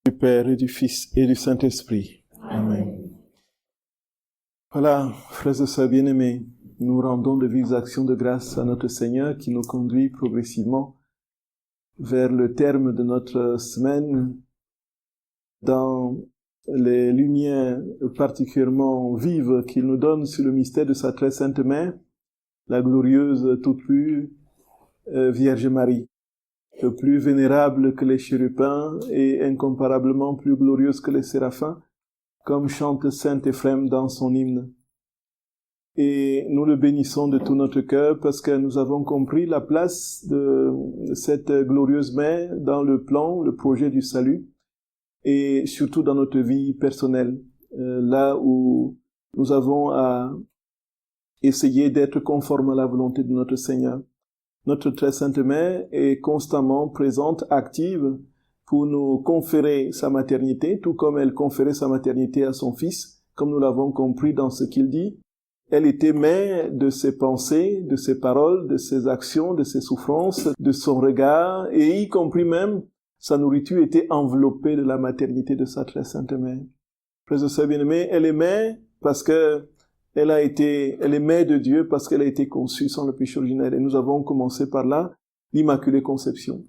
Du Père et du Fils et du Saint-Esprit. Amen. Voilà, frères et sœurs bien-aimés, nous rendons de vives actions de grâce à notre Seigneur qui nous conduit progressivement vers le terme de notre semaine dans les lumières particulièrement vives qu'il nous donne sur le mystère de sa très sainte mère, la glorieuse toute pure Vierge Marie, plus vénérable que les chérubins et incomparablement plus glorieuse que les séraphins, comme chante saint Éphrem dans son hymne. Et nous le bénissons de tout notre cœur parce que nous avons compris la place de cette glorieuse mère dans le plan, le projet du salut, et surtout dans notre vie personnelle, là où nous avons à essayer d'être conformes à la volonté de notre Seigneur. Notre très sainte mère est constamment présente, active, pour nous conférer sa maternité, tout comme elle conférait sa maternité à son fils, comme nous l'avons compris dans ce qu'il dit. Elle était mère de ses pensées, de ses paroles, de ses actions, de ses souffrances, de son regard, et y compris même, sa nourriture était enveloppée de la maternité de sa très sainte mère. Frères et sœurs bien-aimés, elle est mère parce que elle est mère de Dieu parce qu'elle a été conçue sans le péché originel. Et nous avons commencé par là, l'Immaculée Conception.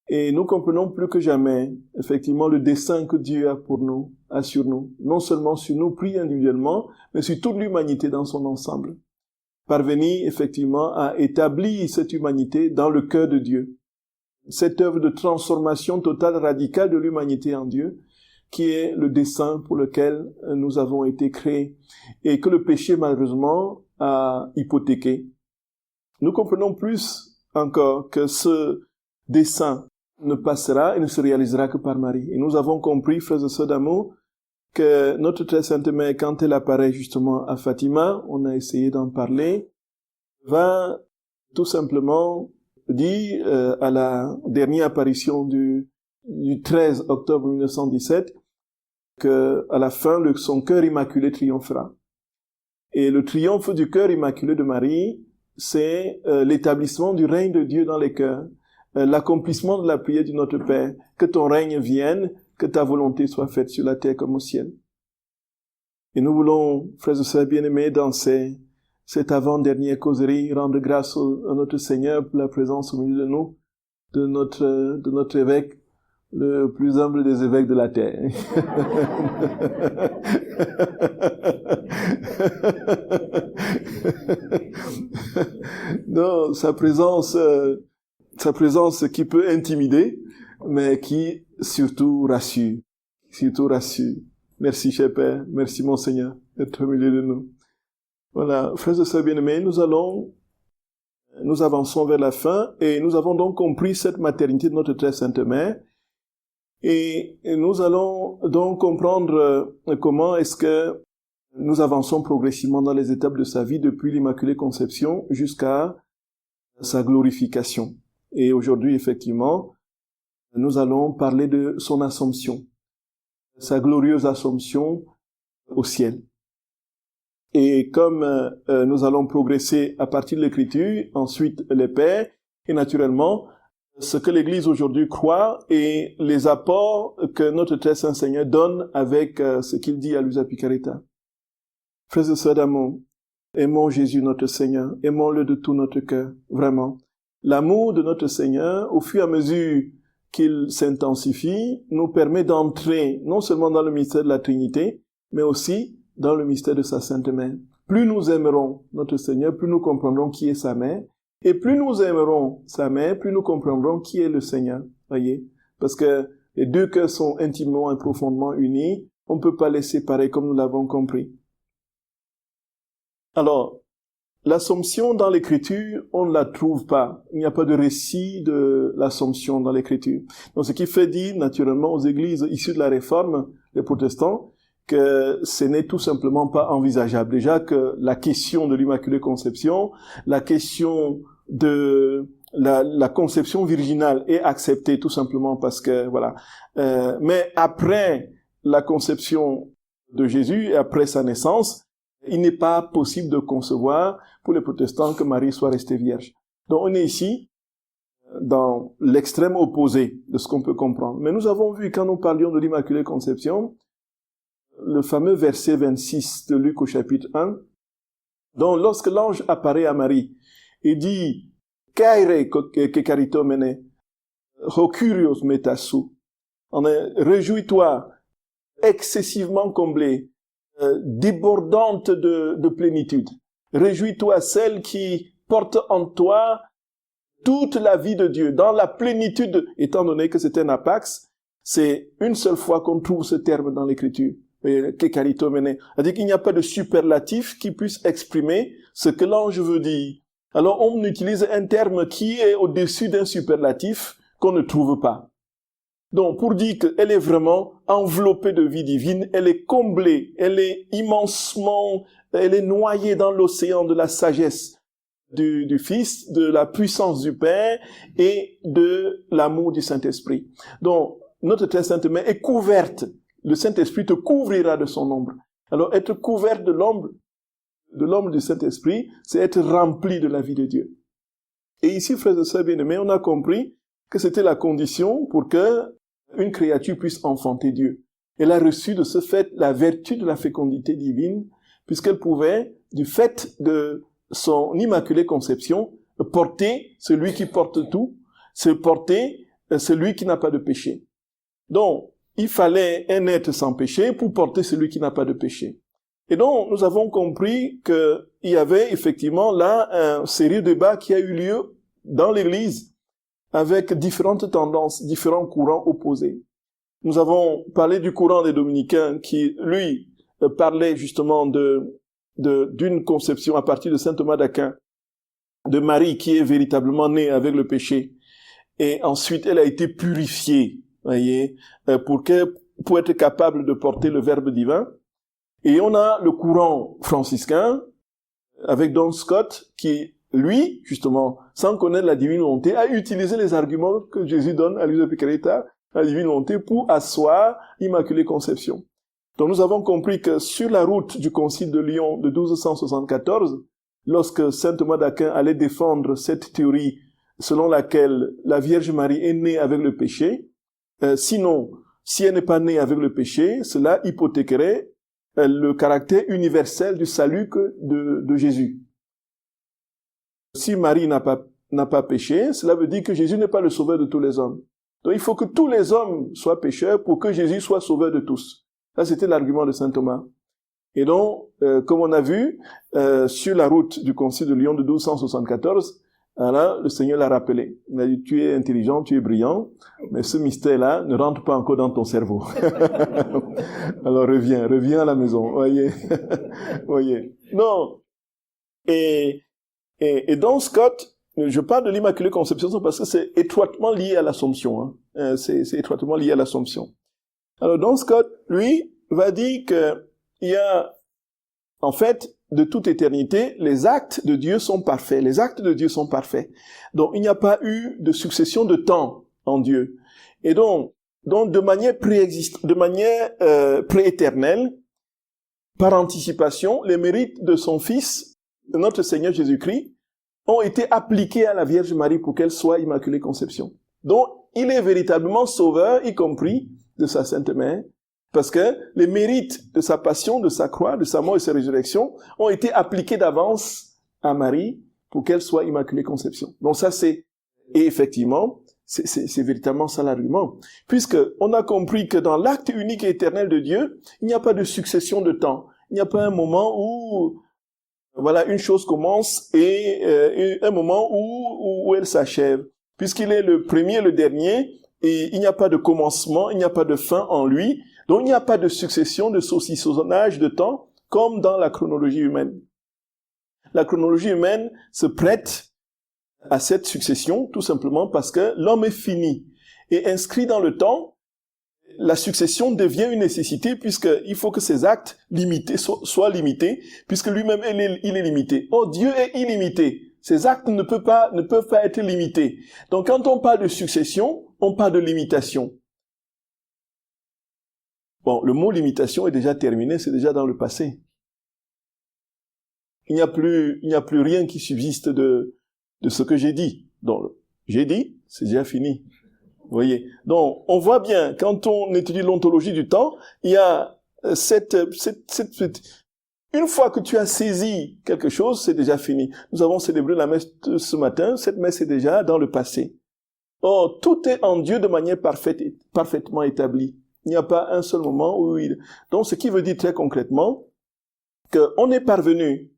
Et nous comprenons plus que jamais, effectivement, le dessein que Dieu a pour nous, a sur nous. Non seulement sur nous, pris individuellement, mais sur toute l'humanité dans son ensemble. Parvenir, effectivement, à établir cette humanité dans le cœur de Dieu. Cette œuvre de transformation totale, radicale de l'humanité en Dieu, qui est le dessein pour lequel nous avons été créés et que le péché malheureusement a hypothéqué. Nous comprenons plus encore que ce dessein ne passera et ne se réalisera que par Marie. Et nous avons compris, frères et sœurs d'amour, que notre très sainte mère, quand elle apparaît justement à Fatima, on a essayé d'en parler, va tout simplement dire à la dernière apparition du 13 octobre 1917 que à la fin son cœur immaculé triomphera. Et le triomphe du cœur immaculé de Marie, c'est l'établissement du règne de Dieu dans les cœurs, l'accomplissement de la prière du Notre Père, que ton règne vienne, que ta volonté soit faite sur la terre comme au ciel. Et nous voulons, frères et sœurs bien-aimés, dans cette avant-dernière causerie, rendre grâce à notre Seigneur pour la présence au milieu de nous, de notre évêque, le plus humble des évêques de la terre. Non, sa présence qui peut intimider, mais qui surtout rassure. Surtout rassure. Merci, cher Père. Merci, mon Seigneur, d'être au milieu de nous. Voilà, frères et sœurs bien-aimés, nous avançons vers la fin et nous avons donc compris cette maternité de notre très sainte mère. Et nous allons donc comprendre comment est-ce que nous avançons progressivement dans les étapes de sa vie depuis l'Immaculée Conception jusqu'à sa glorification. Et aujourd'hui, effectivement, nous allons parler de son Assomption, sa glorieuse Assomption au ciel. Et comme nous allons progresser à partir de l'Écriture, ensuite les Pères, et naturellement, ce que l'Église aujourd'hui croit et les apports que notre très saint Seigneur donne avec ce qu'il dit à Luisa Picaretta. Frères et sœurs d'amour, aimons Jésus notre Seigneur, aimons-le de tout notre cœur, vraiment. L'amour de notre Seigneur, au fur et à mesure qu'il s'intensifie, nous permet d'entrer non seulement dans le mystère de la Trinité, mais aussi dans le mystère de sa Sainte Mère. Plus nous aimerons notre Seigneur, plus nous comprendrons qui est sa mère, et plus nous aimerons sa mère, plus nous comprendrons qui est le Seigneur. Voyez? Parce que les deux cœurs sont intimement et profondément unis. On ne peut pas les séparer comme nous l'avons compris. Alors, l'Assomption dans l'Écriture, on ne la trouve pas. Il n'y a pas de récit de l'Assomption dans l'Écriture. Donc, ce qui fait dire, naturellement, aux églises issues de la Réforme, les protestants, que ce n'est tout simplement pas envisageable. Déjà que la question de l'Immaculée Conception, la question de la conception virginale est acceptée tout simplement parce que, voilà. Mais après la conception de Jésus et après sa naissance, il n'est pas possible de concevoir pour les protestants que Marie soit restée vierge. Donc on est ici dans l'extrême opposé de ce qu'on peut comprendre. Mais nous avons vu, quand nous parlions de l'Immaculée Conception, le fameux verset 26 de Luc au chapitre 1, donc lorsque l'ange apparaît à Marie et dit « Kaire ke karitomene, ho kurios metasu » réjouis-toi, excessivement comblée, débordante de plénitude. Réjouis-toi, celle qui porte en toi toute la vie de Dieu, dans la plénitude, étant donné que c'est un apax, c'est une seule fois qu'on trouve ce terme dans l'Écriture. C'est-à-dire qu'il n'y a pas de superlatif qui puisse exprimer ce que l'ange veut dire. Alors on utilise un terme qui est au-dessus d'un superlatif qu'on ne trouve pas. Donc pour dire qu'elle est vraiment enveloppée de vie divine, elle est comblée, elle est immensement, elle est noyée dans l'océan de la sagesse du Fils, de la puissance du Père et de l'amour du Saint-Esprit. Donc notre très sainte main est couverte. Le Saint-Esprit te couvrira de son ombre. Alors, être couvert de l'ombre du Saint-Esprit, c'est être rempli de la vie de Dieu. Et ici, frères et sœurs bien-aimés, on a compris que c'était la condition pour que une créature puisse enfanter Dieu. Elle a reçu de ce fait la vertu de la fécondité divine, puisqu'elle pouvait, du fait de son immaculée conception, porter celui qui porte tout, se porter celui qui n'a pas de péché. Donc, il fallait un être sans péché pour porter celui qui n'a pas de péché. Et donc, nous avons compris qu'il y avait effectivement là un sérieux débat qui a eu lieu dans l'Église avec différentes tendances, différents courants opposés. Nous avons parlé du courant des Dominicains qui, lui, parlait justement d'une conception à partir de saint Thomas d'Aquin, de Marie qui est véritablement née avec le péché. Et ensuite, elle a été purifiée. Voyez, pour être capable de porter le Verbe divin. Et on a le courant franciscain, avec Don Scott, qui, lui, justement, sans connaître la divine volonté, a utilisé les arguments que Jésus donne à l'Église Picaretta, la divine volonté, pour asseoir l'Immaculée Conception. Donc nous avons compris que sur la route du Concile de Lyon de 1274, lorsque saint Thomas d'Aquin allait défendre cette théorie selon laquelle la Vierge Marie est née avec le péché, sinon, si elle n'est pas née avec le péché, cela hypothéquerait le caractère universel du salut de Jésus. Si Marie n'a pas péché, cela veut dire que Jésus n'est pas le sauveur de tous les hommes. Donc il faut que tous les hommes soient pécheurs pour que Jésus soit sauveur de tous. Ça, c'était l'argument de saint Thomas. Et donc, comme on a vu, sur la route du Concile de Lyon de 1274, alors, le Seigneur l'a rappelé. Il a dit, tu es intelligent, tu es brillant, mais ce mystère-là ne rentre pas encore dans ton cerveau. Alors, reviens à la maison, voyez. Voyez. Non. Et dans Scott, je parle de l'Immaculée Conception parce que c'est étroitement lié à l'Assomption, hein. C'est étroitement lié à l'Assomption. Alors, Don Scott, lui, va dire que il y a, en fait, de toute éternité, les actes de Dieu sont parfaits. Les actes de Dieu sont parfaits. Donc, il n'y a pas eu de succession de temps en Dieu. Et donc de manière prééternelle, par anticipation, les mérites de son Fils, de notre Seigneur Jésus-Christ, ont été appliqués à la Vierge Marie pour qu'elle soit Immaculée Conception. Donc, il est véritablement sauveur, y compris de sa Sainte Mère, parce que les mérites de sa passion, de sa croix, de sa mort et sa résurrection ont été appliqués d'avance à Marie pour qu'elle soit Immaculée Conception. Donc ça et effectivement, c'est véritablement ça l'argument. Puisque on a compris que dans l'acte unique et éternel de Dieu, il n'y a pas de succession de temps. Il n'y a pas un moment où, voilà, une chose commence et un moment où elle s'achève. Puisqu'il est le premier et le dernier, et il n'y a pas de commencement, il n'y a pas de fin en lui. Donc, il n'y a pas de succession, de saucissonnage de temps, comme dans la chronologie humaine. La chronologie humaine se prête à cette succession, tout simplement parce que l'homme est fini. Et inscrit dans le temps, la succession devient une nécessité, puisqu'il faut que ses actes limités soient limités, puisque lui-même, il est limité. Oh, Dieu est illimité. Ses actes ne peuvent pas être limités. Donc, quand on parle de succession, on parle de limitation. Bon, le mot limitation est déjà terminé, c'est déjà dans le passé. Il n'y a plus rien qui subsiste de ce que j'ai dit. Donc, j'ai dit, c'est déjà fini. Vous voyez. Donc, on voit bien, quand on étudie l'ontologie du temps, il y a cette une fois que tu as saisi quelque chose, c'est déjà fini. Nous avons célébré la messe ce matin, cette messe est déjà dans le passé. Or, tout est en Dieu de manière parfaitement établie. Il n'y a pas un seul moment où Donc, ce qui veut dire très concrètement qu'on est parvenu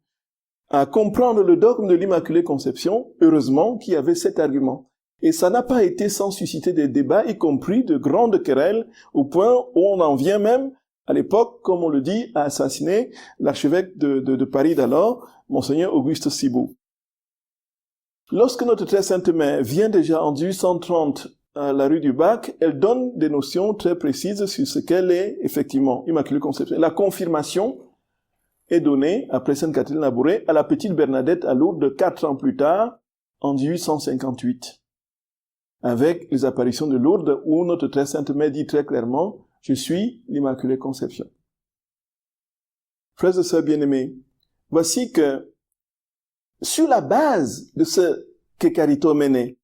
à comprendre le dogme de l'Immaculée Conception, heureusement qu'il y avait cet argument. Et ça n'a pas été sans susciter des débats, y compris de grandes querelles, au point où on en vient même, à l'époque, comme on le dit, à assassiner l'archevêque de Paris d'alors, Monseigneur Auguste Thibault. Lorsque notre très sainte mère vient déjà en 1830 à la rue du Bac, elle donne des notions très précises sur ce qu'elle est, effectivement, Immaculée Conception. La confirmation est donnée, après Sainte Catherine Labouré, à la petite Bernadette à Lourdes 4 ans plus tard, en 1858. Avec les apparitions de Lourdes, où notre très sainte mère dit très clairement, je suis l'Immaculée Conception. Frères et sœurs bien-aimés, voici que, sur la base de ce que Carito menait,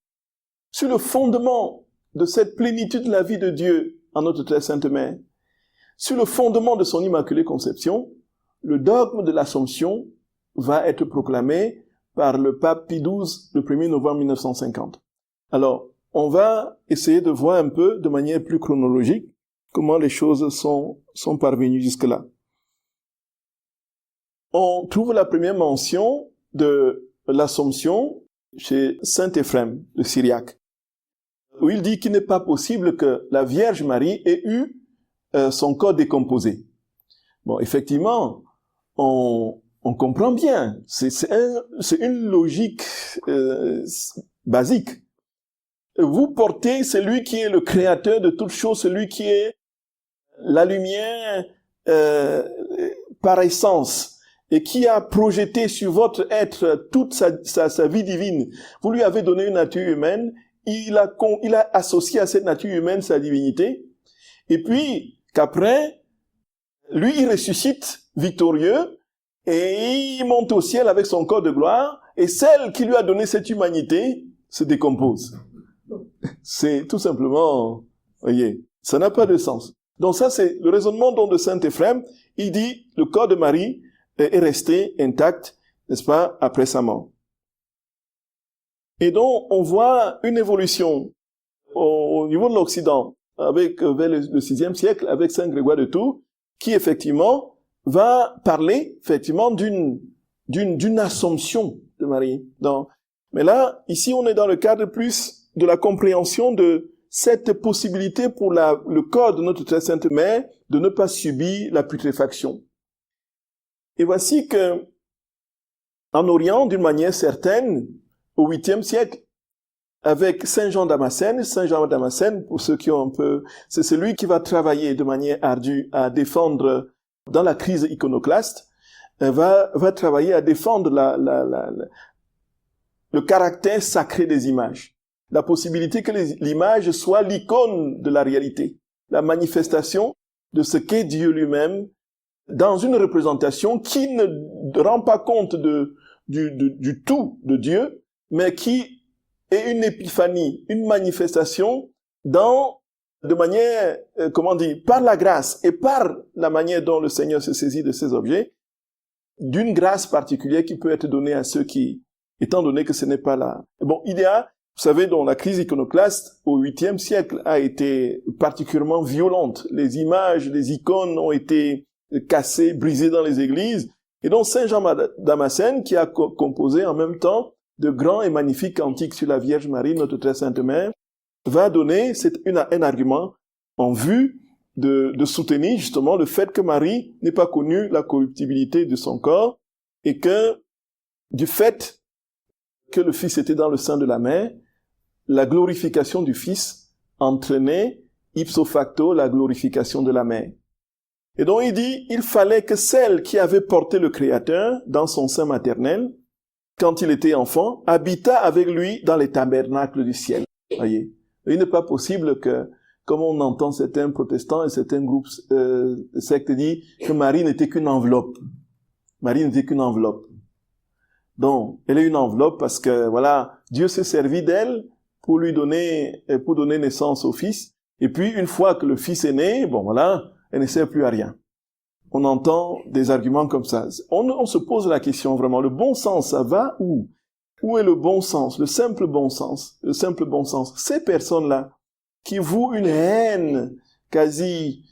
sur le fondement de cette plénitude de la vie de Dieu en notre très sainte mère, sur le fondement de son Immaculée Conception, le dogme de l'Assomption va être proclamé par le pape Pie XII le 1er novembre 1950. Alors, on va essayer de voir un peu, de manière plus chronologique, comment les choses sont parvenues jusque-là. On trouve la première mention de l'Assomption chez saint Éphrem, le Syriaque, où il dit qu'il n'est pas possible que la Vierge Marie ait eu son corps décomposé. Bon, effectivement, on comprend bien, c'est une logique basique. Vous portez celui qui est le créateur de toutes choses, celui qui est la lumière par essence, et qui a projeté sur votre être toute sa vie divine. Vous lui avez donné une nature humaine, il a associé à cette nature humaine sa divinité, et puis qu'après, lui, il ressuscite victorieux, et il monte au ciel avec son corps de gloire, et celle qui lui a donné cette humanité se décompose. C'est tout simplement, voyez, ça n'a pas de sens. Donc ça, c'est le raisonnement de saint Éphrem. Il dit, le corps de Marie est resté intact, n'est-ce pas, après sa mort. Et donc, on voit une évolution au niveau de l'Occident, avec vers le 6e siècle, avec saint Grégoire de Tours, qui effectivement va parler effectivement d'une assomption de Marie. Mais là, ici, on est dans le cadre plus de la compréhension de cette possibilité pour le corps de notre très sainte mère de ne pas subir la putréfaction. Et voici que, en Orient, d'une manière certaine, au 8e siècle, avec Saint Jean Damascène, pour ceux qui ont un peu, c'est celui qui va travailler de manière ardue à défendre, dans la crise iconoclaste, va travailler à défendre le caractère sacré des images. La possibilité que l'image soit l'icône de la réalité, la manifestation de ce qu'est Dieu lui-même dans une représentation qui ne rend pas compte du tout de Dieu, mais qui est une épiphanie, une manifestation de manière, par la grâce et par la manière dont le Seigneur se saisit de ces objets, d'une grâce particulière qui peut être donnée à ceux qui, étant donné que ce n'est pas là. Bon, il y a, vous savez, dont la crise iconoclaste au 8e siècle a été particulièrement violente. Les images, les icônes ont été cassées, brisées dans les églises. Et donc Saint Jean Damascène, qui a composé en même temps de grands et magnifiques cantiques sur la Vierge Marie, notre très sainte mère, va donner un argument en vue de soutenir justement le fait que Marie n'ait pas connu la corruptibilité de son corps et que du fait que le Fils était dans le sein de la mère, la glorification du Fils entraînait ipso facto la glorification de la mère. Et donc il dit, il fallait que celle qui avait porté le Créateur dans son sein maternel, quand il était enfant, habitât avec lui dans les tabernacles du ciel. Voyez, il n'est pas possible que, comme on entend certains protestants et certains groupes sectes dire que Marie n'était qu'une enveloppe. Marie n'était qu'une enveloppe. Donc, elle est une enveloppe parce que, voilà, Dieu s'est servi d'elle pour donner naissance au fils. Et puis, une fois que le fils est né, bon voilà, elle ne sert plus à rien. On entend des arguments comme ça. On se pose la question vraiment, le bon sens, ça va où? Où est le bon sens, le simple bon sens, le simple bon sens? Ces personnes-là, qui vouent une haine quasi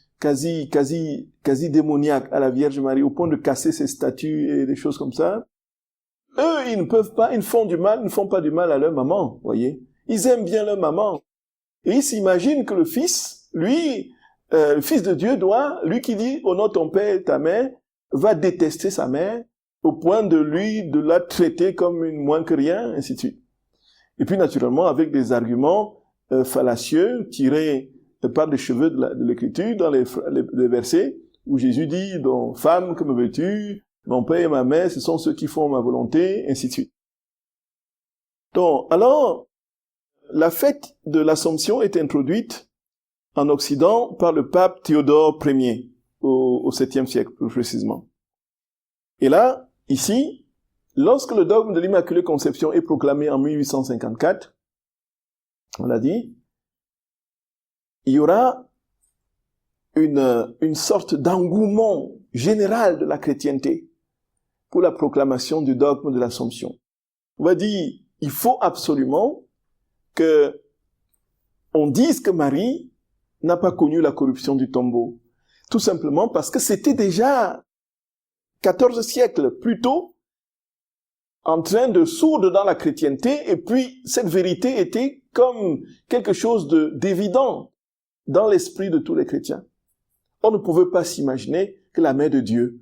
démoniaque à la Vierge Marie, au point de casser ses statues et des choses comme ça, eux, ils ne peuvent pas, ils ne font pas du mal à leur maman, voyez. Ils aiment bien leur maman. Et ils s'imaginent que le fils, lui, le fils de Dieu lui qui dit, honore ton père et ta mère, va détester sa mère, au point de la traiter comme une moins que rien, ainsi de suite. Et puis, naturellement, avec des arguments fallacieux, tirés par les cheveux de l'Écriture, dans les versets, où Jésus dit, donc, femme, que me veux-tu? Mon père et ma mère, ce sont ceux qui font ma volonté, ainsi de suite. Donc, alors, la fête de l'Assomption est introduite en Occident par le pape Théodore Ier, au 7e siècle, plus précisément. Et là, ici, lorsque le dogme de l'Immaculée Conception est proclamé en 1854, on l'a dit, il y aura une sorte d'engouement général de la chrétienté pour la proclamation du dogme de l'Assomption. On va dire, il faut absolument que on dise que Marie n'a pas connu la corruption du tombeau. Tout simplement parce que c'était déjà 14 siècles plus tôt en train de sourdre dans la chrétienté, et puis cette vérité était comme quelque chose d'évident dans l'esprit de tous les chrétiens. On ne pouvait pas s'imaginer que la mère de Dieu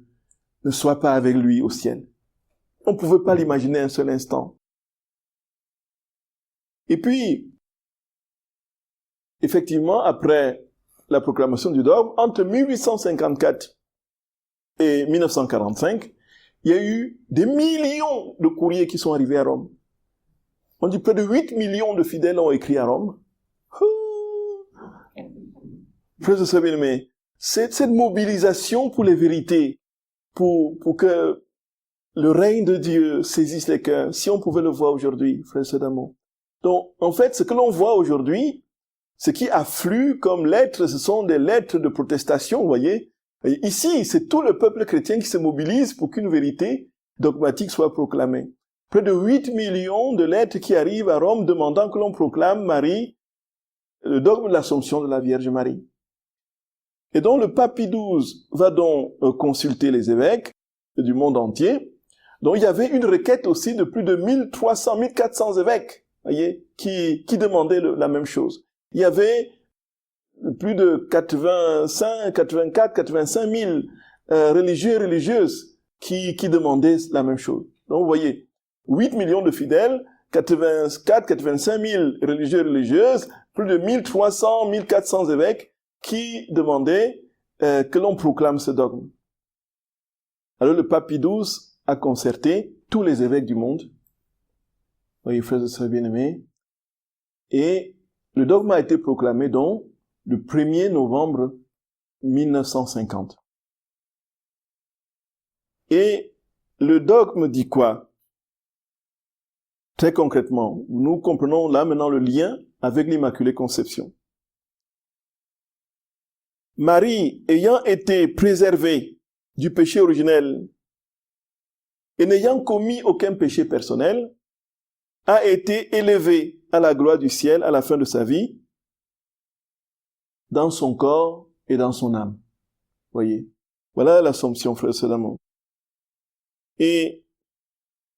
ne soit pas avec lui au ciel. On ne pouvait pas l'imaginer un seul instant. Et puis, effectivement, après la proclamation du dogme, entre 1854 et 1945, il y a eu des millions de courriers qui sont arrivés à Rome. On dit près de 8 millions de fidèles ont écrit à Rome. Frères et sœurs bien-aimés, cette mobilisation pour les vérités, pour que le règne de Dieu saisisse les cœurs, si on pouvait le voir aujourd'hui, frères et sœurs d'amour. Donc, en fait, ce que l'on voit aujourd'hui, ce qui afflue comme lettres, ce sont des lettres de protestation, vous voyez. Et ici, c'est tout le peuple chrétien qui se mobilise pour qu'une vérité dogmatique soit proclamée. Près de 8 millions de lettres qui arrivent à Rome demandant que l'on proclame Marie, le dogme de l'Assomption de la Vierge Marie. Et donc le pape Pie XII va donc consulter les évêques du monde entier. Donc il y avait une requête aussi de plus de 1300, 1400 évêques, voyez, qui demandaient la même chose. Il y avait plus de 85 000 religieux et religieuses qui demandaient la même chose. Donc vous voyez, 8 millions de fidèles, 85 000 religieux et religieuses, plus de 1300, 1400 évêques qui demandaient que l'on proclame ce dogme. Alors le pape Pie XII a concerté tous les évêques du monde, voyez, frères et sœurs bien-aimés, et le dogme a été proclamé donc le 1er novembre 1950. Et le dogme dit quoi? Très concrètement, nous comprenons là maintenant le lien avec l'Immaculée Conception. Marie, ayant été préservée du péché originel et n'ayant commis aucun péché personnel, a été élevée à la gloire du ciel à la fin de sa vie, dans son corps et dans son âme. Voyez, voilà l'Assomption, frères et sœurs d'amour. Et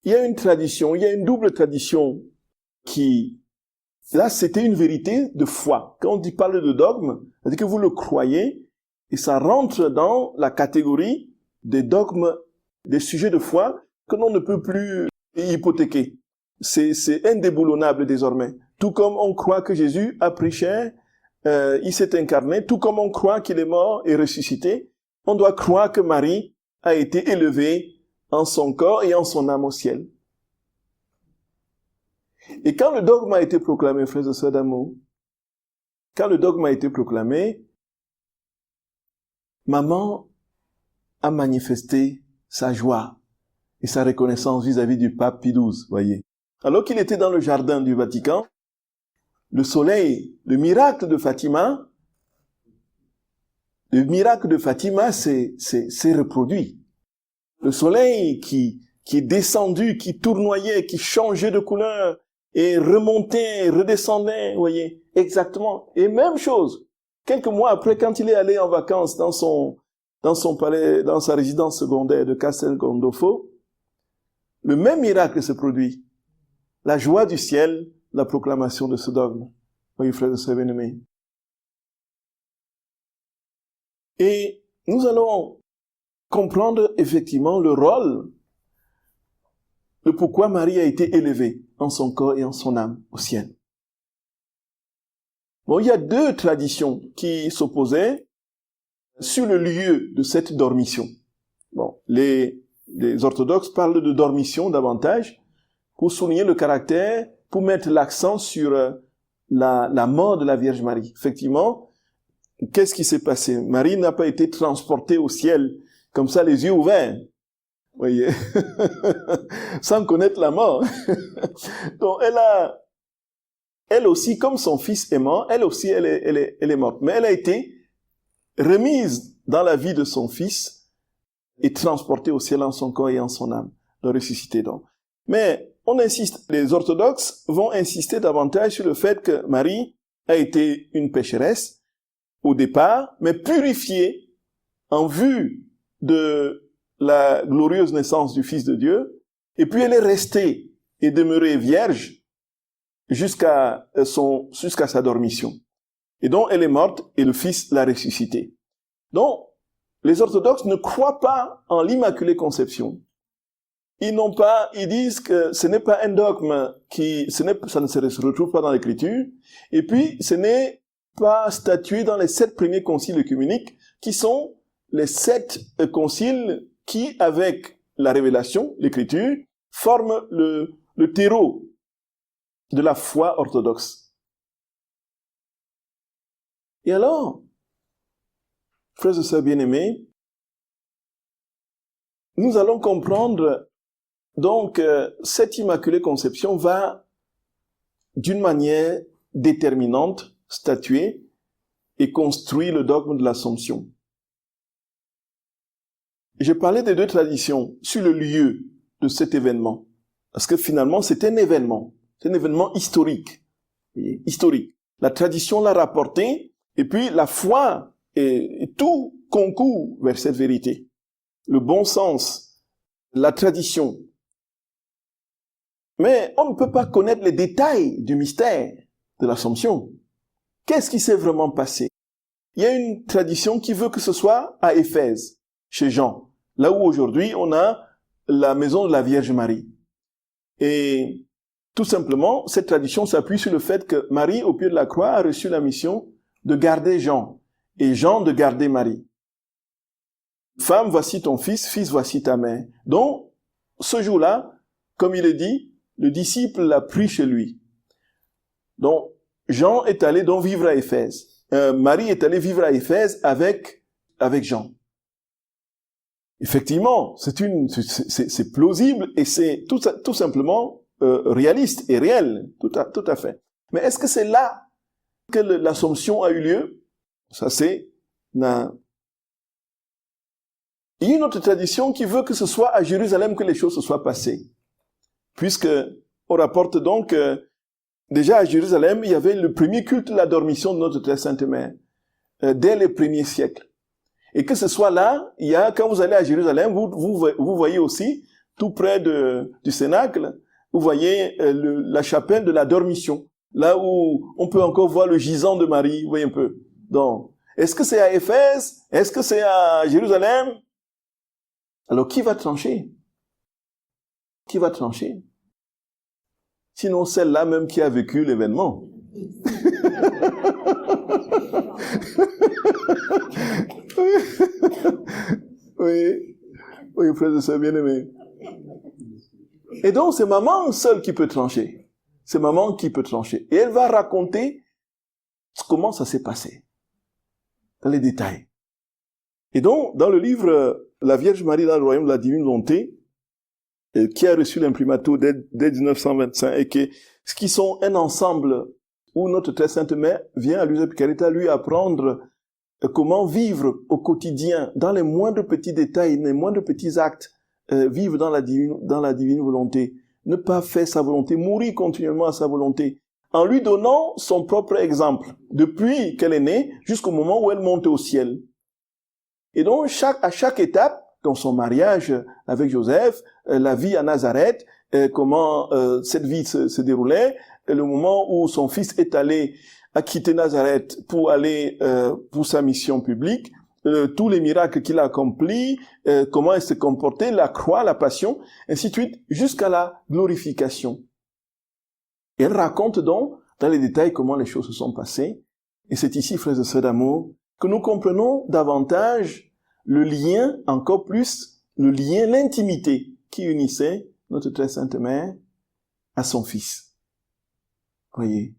il y a une tradition, il y a une double tradition qui, là, c'était une vérité de foi. Quand on parle de dogme, c'est-à-dire que vous le croyez, et ça rentre dans la catégorie des dogmes, des sujets de foi que l'on ne peut plus hypothéquer. C'est indéboulonnable désormais. Tout comme on croit que Jésus a pris chair, il s'est incarné, tout comme on croit qu'il est mort et ressuscité, on doit croire que Marie a été élevée en son corps et en son âme au ciel. Et quand le dogme a été proclamé, frères et sœurs d'amour, quand le dogme a été proclamé, maman a manifesté sa joie et sa reconnaissance vis-à-vis du pape Pie XII, voyez. Alors qu'il était dans le jardin du Vatican, le soleil, le miracle de Fatima s'est reproduit. Le soleil qui est descendu, qui tournoyait, qui changeait de couleur, et remontait, redescendait, vous voyez, exactement. Et même chose, quelques mois après, quand il est allé en vacances dans son palais, dans sa résidence secondaire de Castel Gandolfo, le même miracle se produit. La joie du ciel, la proclamation de ce dogme. Voyez, frères et sœurs bien-aimés. Et nous allons comprendre effectivement le rôle, le pourquoi Marie a été élevée en son corps et en son âme au ciel. Bon, il y a deux traditions qui s'opposaient sur le lieu de cette dormition. Bon, les orthodoxes parlent de dormition davantage pour souligner le caractère, pour mettre l'accent sur la mort de la Vierge Marie. Effectivement, qu'est-ce qui s'est passé? Marie n'a pas été transportée au ciel comme ça, les yeux ouverts. Vous voyez, sans connaître la mort. Donc, elle aussi, comme son fils est mort, elle aussi, elle est morte. Mais elle a été remise dans la vie de son fils et transportée au ciel en son corps et en son âme, de ressusciter donc. Mais on insiste, les orthodoxes vont insister davantage sur le fait que Marie a été une pécheresse au départ, mais purifiée en vue de la glorieuse naissance du Fils de Dieu, et puis elle est restée et demeurée vierge jusqu'à sa dormition. Et donc elle est morte et le Fils l'a ressuscitée. Donc, les orthodoxes ne croient pas en l'Immaculée Conception. Ils disent que ce n'est pas un dogme ça ne se retrouve pas dans l'Écriture, et puis ce n'est pas statué dans les 7 premiers conciles œcuméniques, qui sont les 7 conciles qui, avec la révélation, l'Écriture, forment le terreau de la foi orthodoxe. Et alors, frères et sœurs bien-aimés, nous allons comprendre donc cette Immaculée Conception va d'une manière déterminante statuer et construire le dogme de l'Assomption. J'ai parlé des 2 traditions sur le lieu de cet événement, parce que finalement c'est un événement historique. Historique. La tradition l'a rapporté, et puis la foi et tout concourt vers cette vérité. Le bon sens, la tradition. Mais on ne peut pas connaître les détails du mystère de l'Assomption. Qu'est-ce qui s'est vraiment passé? Il y a une tradition qui veut que ce soit à Éphèse, chez Jean, là où aujourd'hui on a la maison de la Vierge Marie. Et tout simplement, cette tradition s'appuie sur le fait que Marie, au pied de la croix, a reçu la mission de garder Jean, et Jean de garder Marie. Femme, voici ton fils, fils, voici ta mère. Donc, ce jour-là, comme il est dit, le disciple l'a pris chez lui. Donc, Jean est allé donc vivre à Éphèse. Marie est allée vivre à Éphèse avec Jean. Effectivement, c'est plausible et c'est tout simplement réaliste et réel, tout à fait. Mais est-ce que c'est là que l'Assomption a eu lieu? Ça c'est... Il y a une autre tradition qui veut que ce soit à Jérusalem que les choses se soient passées. Puisque on rapporte donc déjà à Jérusalem, il y avait le premier culte de la dormition de notre très sainte mère, dès les premiers siècles. Et que ce soit là, quand vous allez à Jérusalem, vous voyez aussi, tout près du Cénacle, vous voyez la chapelle de la dormition, là où on peut encore voir le gisant de Marie, vous voyez un peu. Donc, est-ce que c'est à Éphèse? Est-ce que c'est à Jérusalem? Alors, qui va trancher? Qui va trancher? Sinon, celle-là même qui a vécu l'événement. Oui, frères et sœurs bien-aimés. Et donc, c'est maman seule qui peut trancher. C'est maman qui peut trancher. Et elle va raconter comment ça s'est passé. Dans les détails. Et donc, dans le livre La Vierge Marie dans le royaume de la divine volonté, qui a reçu l'imprimatur dès 1925 et qui sont un ensemble où notre très sainte mère vient à Luisa Picaretta lui apprendre comment vivre au quotidien, dans les moindres petits détails, les moindres petits actes, vivre dans la divine volonté, ne pas faire sa volonté, mourir continuellement à sa volonté, en lui donnant son propre exemple, depuis qu'elle est née jusqu'au moment où elle monte au ciel. Et donc, à chaque étape, dans son mariage avec Joseph, la vie à Nazareth, comment cette vie se déroulait, le moment où son fils est allé à quitter Nazareth pour aller pour sa mission publique, tous les miracles qu'il a accomplis, comment il s'est comporté, la croix, la passion, ainsi de suite, jusqu'à la glorification. Et elle raconte donc, dans les détails, comment les choses se sont passées. Et c'est ici, frères et sœurs d'amour, que nous comprenons davantage le lien, encore plus, le lien, l'intimité qui unissait notre très sainte mère à son fils. Voyez.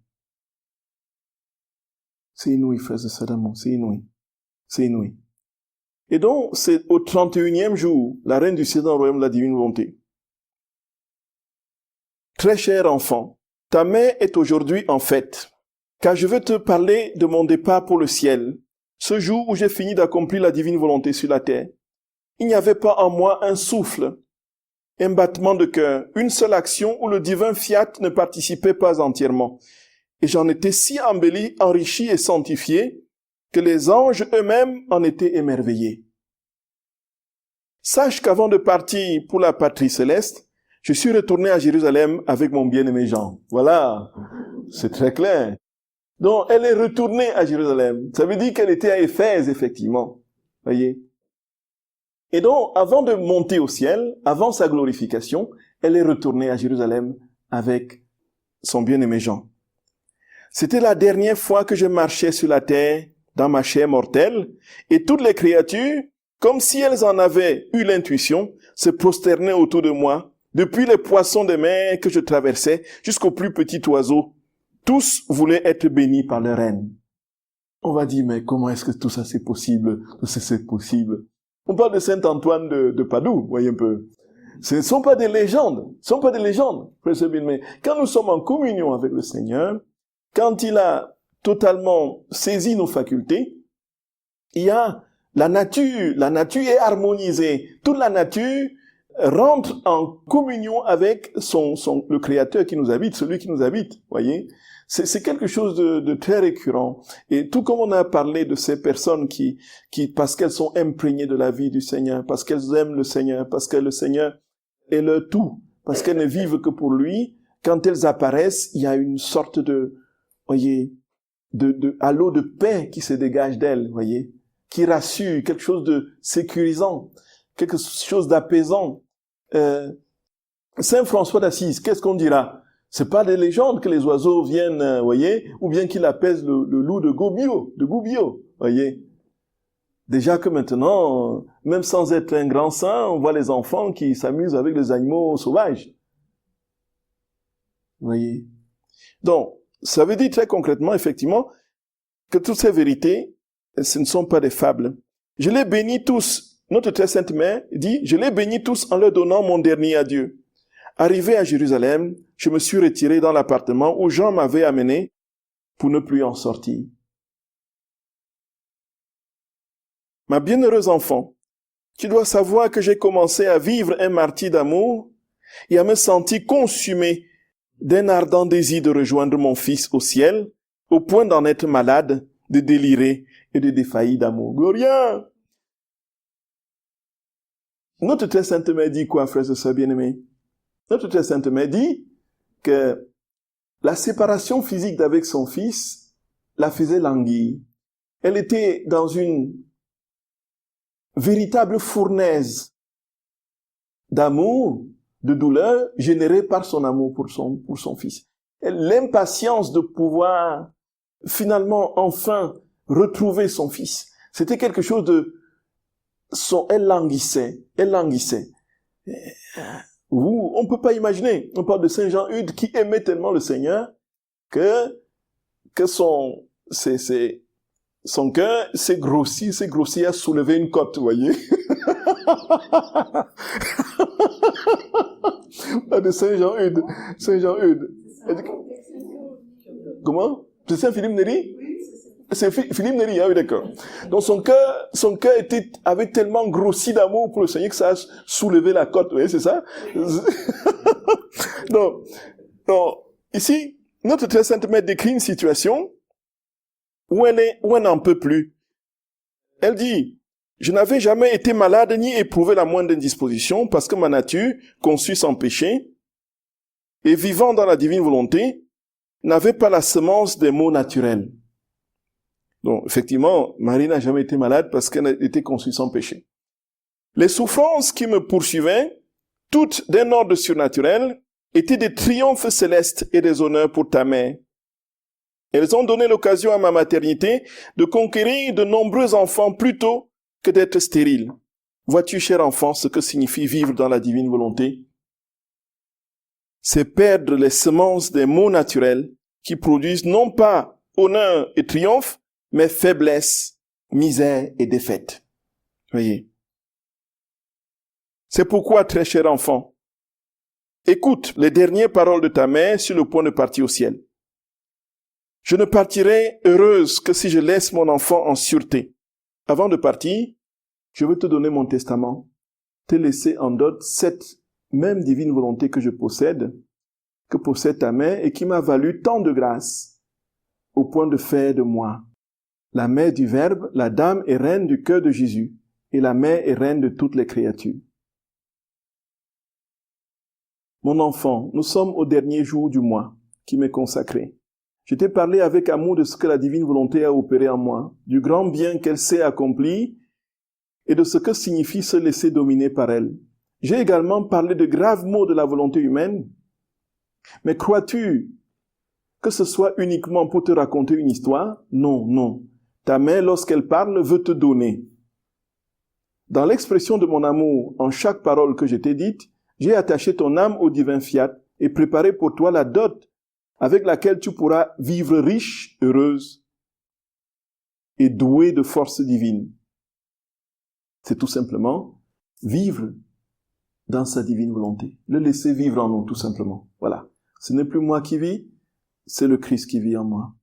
C'est inouï, frères et sœurs d'amour, c'est inouï. C'est inouï. Et donc, c'est au 31e jour, la reine du ciel dans le royaume de la divine volonté. Très cher enfant, ta mère est aujourd'hui en fête, car je veux te parler de mon départ pour le ciel, ce jour où j'ai fini d'accomplir la divine volonté sur la terre. Il n'y avait pas en moi un souffle, un battement de cœur, une seule action où le divin fiat ne participait pas entièrement. Et j'en étais si embelli, enrichi et sanctifié que les anges eux-mêmes en étaient émerveillés. Sache qu'avant de partir pour la patrie céleste, je suis retourné à Jérusalem avec mon bien-aimé Jean. Voilà, c'est très clair. Donc, elle est retournée à Jérusalem. Ça veut dire qu'elle était à Éphèse, effectivement. Voyez. Et donc, avant de monter au ciel, avant sa glorification, elle est retournée à Jérusalem avec son bien-aimé Jean. C'était la dernière fois que je marchais sur la terre dans ma chair mortelle, et toutes les créatures, comme si elles en avaient eu l'intuition, se prosternaient autour de moi, depuis les poissons de mer que je traversais jusqu'au plus petit oiseau. Tous voulaient être bénis par leur reine. On va dire, mais comment est-ce que tout ça c'est possible? Tout ça c'est possible. On parle de Saint Antoine de Padoue, voyez un peu. Ce ne sont pas des légendes. Ce ne sont pas des légendes. Mais quand nous sommes en communion avec le Seigneur, quand il a totalement saisi nos facultés, il y a la nature est harmonisée. Toute la nature rentre en communion avec le Créateur qui nous habite, celui qui nous habite, voyez. C'est quelque chose de très récurrent. Et tout comme on a parlé de ces personnes qui parce qu'elles sont imprégnées de la vie du Seigneur, parce qu'elles aiment le Seigneur, parce que le Seigneur est leur tout, parce qu'elles ne vivent que pour lui, quand elles apparaissent, il y a une sorte de, voyez, de halo de paix qui se dégage d'elles, voyez, qui rassure, quelque chose de sécurisant, quelque chose d'apaisant. Saint François d'Assise, qu'est-ce qu'on dira? C'est pas des légendes que les oiseaux viennent, voyez, ou bien qu'il apaise le loup de Gubbio, voyez. Déjà que maintenant, même sans être un grand saint, on voit les enfants qui s'amusent avec les animaux sauvages. Voyez. Donc, ça veut dire très concrètement, effectivement, que toutes ces vérités, ce ne sont pas des fables. Je les bénis tous. Notre très sainte mère dit, je les bénis tous en leur donnant mon dernier adieu. Arrivé à Jérusalem, je me suis retiré dans l'appartement où Jean m'avait amené pour ne plus en sortir. Ma bienheureuse enfant, tu dois savoir que j'ai commencé à vivre un martyre d'amour et à me sentir consumé d'un ardent désir de rejoindre mon fils au ciel, au point d'en être malade, de délirer et de défaillir d'amour. Gloria! Notre très sainte mère dit quoi, frères et sœurs bien-aimés? Notre très sainte mère dit que la séparation physique d'avec son fils la faisait languir. Elle était dans une véritable fournaise d'amour, de douleur, générée par son amour pour son fils. L'impatience de pouvoir finalement, enfin, retrouver son fils. C'était quelque chose de... Elle languissait. On ne peut pas imaginer. On parle de Saint Jean-Eudes qui aimait tellement le Seigneur que son cœur s'est grossi à soulever une côte, vous voyez. De Saint Jean-Eudes. comment? C'est ça Philippe Néri? C'est Philippe Néri, ah oui, d'accord. Donc son cœur avait tellement grossi d'amour pour le Seigneur que ça a soulevé la côte, vous voyez, c'est ça? Donc, ici, notre très sainte mère décrit une situation où elle n'en peut plus. Elle dit, je n'avais jamais été malade ni éprouvé la moindre indisposition parce que ma nature, conçue sans péché et vivant dans la divine volonté, n'avait pas la semence des maux naturels. Donc, effectivement, Marie n'a jamais été malade parce qu'elle était conçue sans péché. Les souffrances qui me poursuivaient, toutes d'un ordre surnaturel, étaient des triomphes célestes et des honneurs pour ta mère. Elles ont donné l'occasion à ma maternité de conquérir de nombreux enfants plutôt que d'être stérile. Vois-tu, cher enfant, ce que signifie vivre dans la divine volonté? C'est perdre les semences des maux naturels qui produisent non pas honneur et triomphe, mais faiblesse, misère et défaite. Voyez. C'est pourquoi, très cher enfant, écoute les dernières paroles de ta mère sur le point de partir au ciel. Je ne partirai heureuse que si je laisse mon enfant en sûreté. Avant de partir, je veux te donner mon testament, te laisser en dot cette même divine volonté que je possède, que possède ta mère et qui m'a valu tant de grâce, au point de faire de moi la mère du Verbe, la dame et reine du cœur de Jésus, et la mère et reine de toutes les créatures. Mon enfant, nous sommes au dernier jour du mois qui m'est consacré. Je t'ai parlé avec amour de ce que la divine volonté a opéré en moi, du grand bien qu'elle sait accomplir et de ce que signifie se laisser dominer par elle. J'ai également parlé de graves mots de la volonté humaine. Mais crois-tu que ce soit uniquement pour te raconter une histoire? Non, non. Ta mère, lorsqu'elle parle, veut te donner. Dans l'expression de mon amour, en chaque parole que je t'ai dite, j'ai attaché ton âme au divin fiat et préparé pour toi la dot avec laquelle tu pourras vivre riche, heureuse et douée de force divine. C'est tout simplement vivre dans sa divine volonté. Le laisser vivre en nous, tout simplement. Voilà. Ce n'est plus moi qui vis, c'est le Christ qui vit en moi.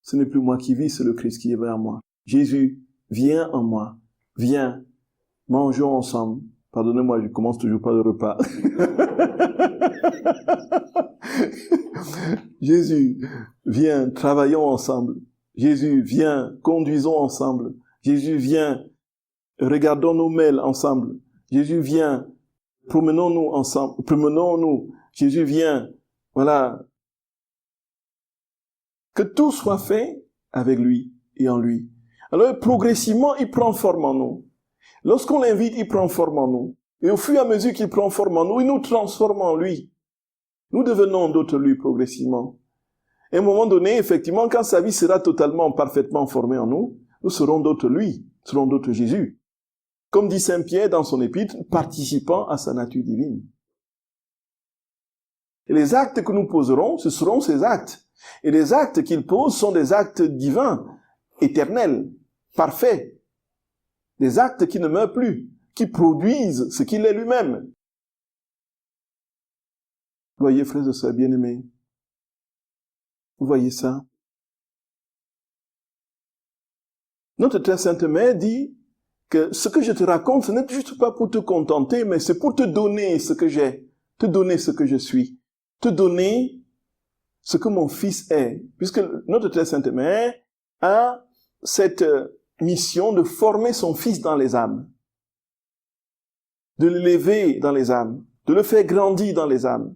Ce n'est plus moi qui vis, c'est le Christ qui vit en moi. Jésus, viens en moi. Viens. Mangeons ensemble. Pardonnez-moi, je commence toujours par le repas. Jésus, viens, travaillons ensemble. Jésus, viens, conduisons ensemble. Jésus, viens, regardons nos mails ensemble. Jésus, viens, promenons-nous ensemble. Promenons-nous. Jésus, viens. Voilà. Que tout soit fait avec lui et en lui. Alors, progressivement, il prend forme en nous. Lorsqu'on l'invite, il prend forme en nous. Et au fur et à mesure qu'il prend forme en nous, il nous transforme en lui. Nous devenons d'autres lui progressivement. Et à un moment donné, effectivement, quand sa vie sera totalement, parfaitement formée en nous, nous serons d'autres lui, serons d'autres Jésus. Comme dit Saint Pierre dans son épître, participant à sa nature divine. Et les actes que nous poserons, ce seront ces actes. Et les actes qu'il pose sont des actes divins, éternels, parfaits. Des actes qui ne meurent plus, qui produisent ce qu'il est lui-même. Voyez, frères et sœurs bien-aimés, vous voyez ça? Notre très sainte mère dit que ce que je te raconte, ce n'est juste pas pour te contenter, mais c'est pour te donner ce que j'ai, te donner ce que je suis, te donner ce que mon fils est. Puisque notre très sainte mère a cette mission de former son fils dans les âmes, de l'élever dans les âmes, de le faire grandir dans les âmes.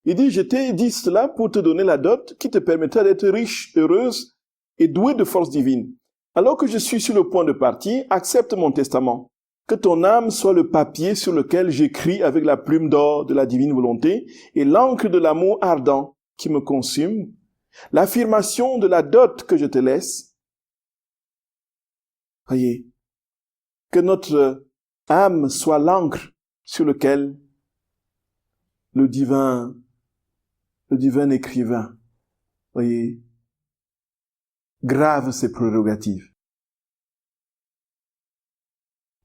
Il dit, je t'ai dit cela pour te donner la dot qui te permettra d'être riche, heureuse et douée de force divine. Alors que je suis sur le point de partir, accepte mon testament. Que ton âme soit le papier sur lequel j'écris avec la plume d'or de la divine volonté et l'encre de l'amour ardent qui me consume, l'affirmation de la dot que je te laisse. Voyez, que notre âme soit l'encre sur lequel le divin écrivain, voyez, grave ses prérogatives.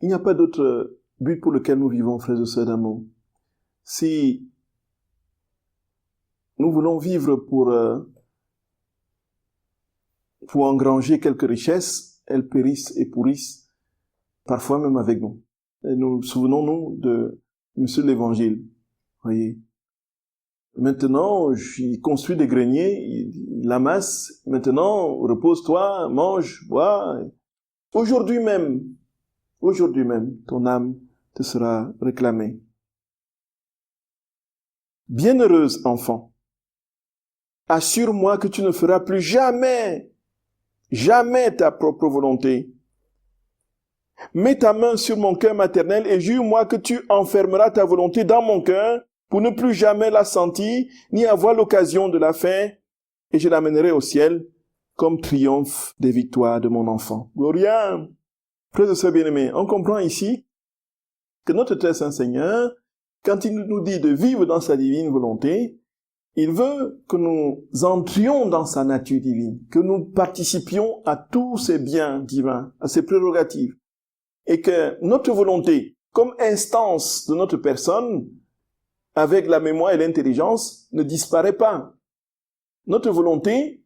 Il n'y a pas d'autre but pour lequel nous vivons, frères et sœurs d'amour. Si nous voulons vivre pour engranger quelques richesses, elles périssent et pourrissent, parfois même avec nous. Et nous souvenons-nous de Monsieur l'Évangile, voyez. Maintenant, il construit des greniers, il amasse. Maintenant, repose-toi, mange, bois. Aujourd'hui même, ton âme te sera réclamée. Bienheureuse enfant, assure-moi que tu ne feras plus jamais ta propre volonté. Mets ta main sur mon cœur maternel et jure-moi que tu enfermeras ta volonté dans mon cœur pour ne plus jamais la sentir, ni avoir l'occasion de la faire, et je l'amènerai au ciel comme triomphe des victoires de mon enfant. Gloria! Frères et sœurs bien-aimés, on comprend ici que notre très saint Seigneur, quand il nous dit de vivre dans sa divine volonté, il veut que nous entrions dans sa nature divine, que nous participions à tous ses biens divins, à ses prérogatives, et que notre volonté, comme instance de notre personne, avec la mémoire et l'intelligence, ne disparaît pas. Notre volonté,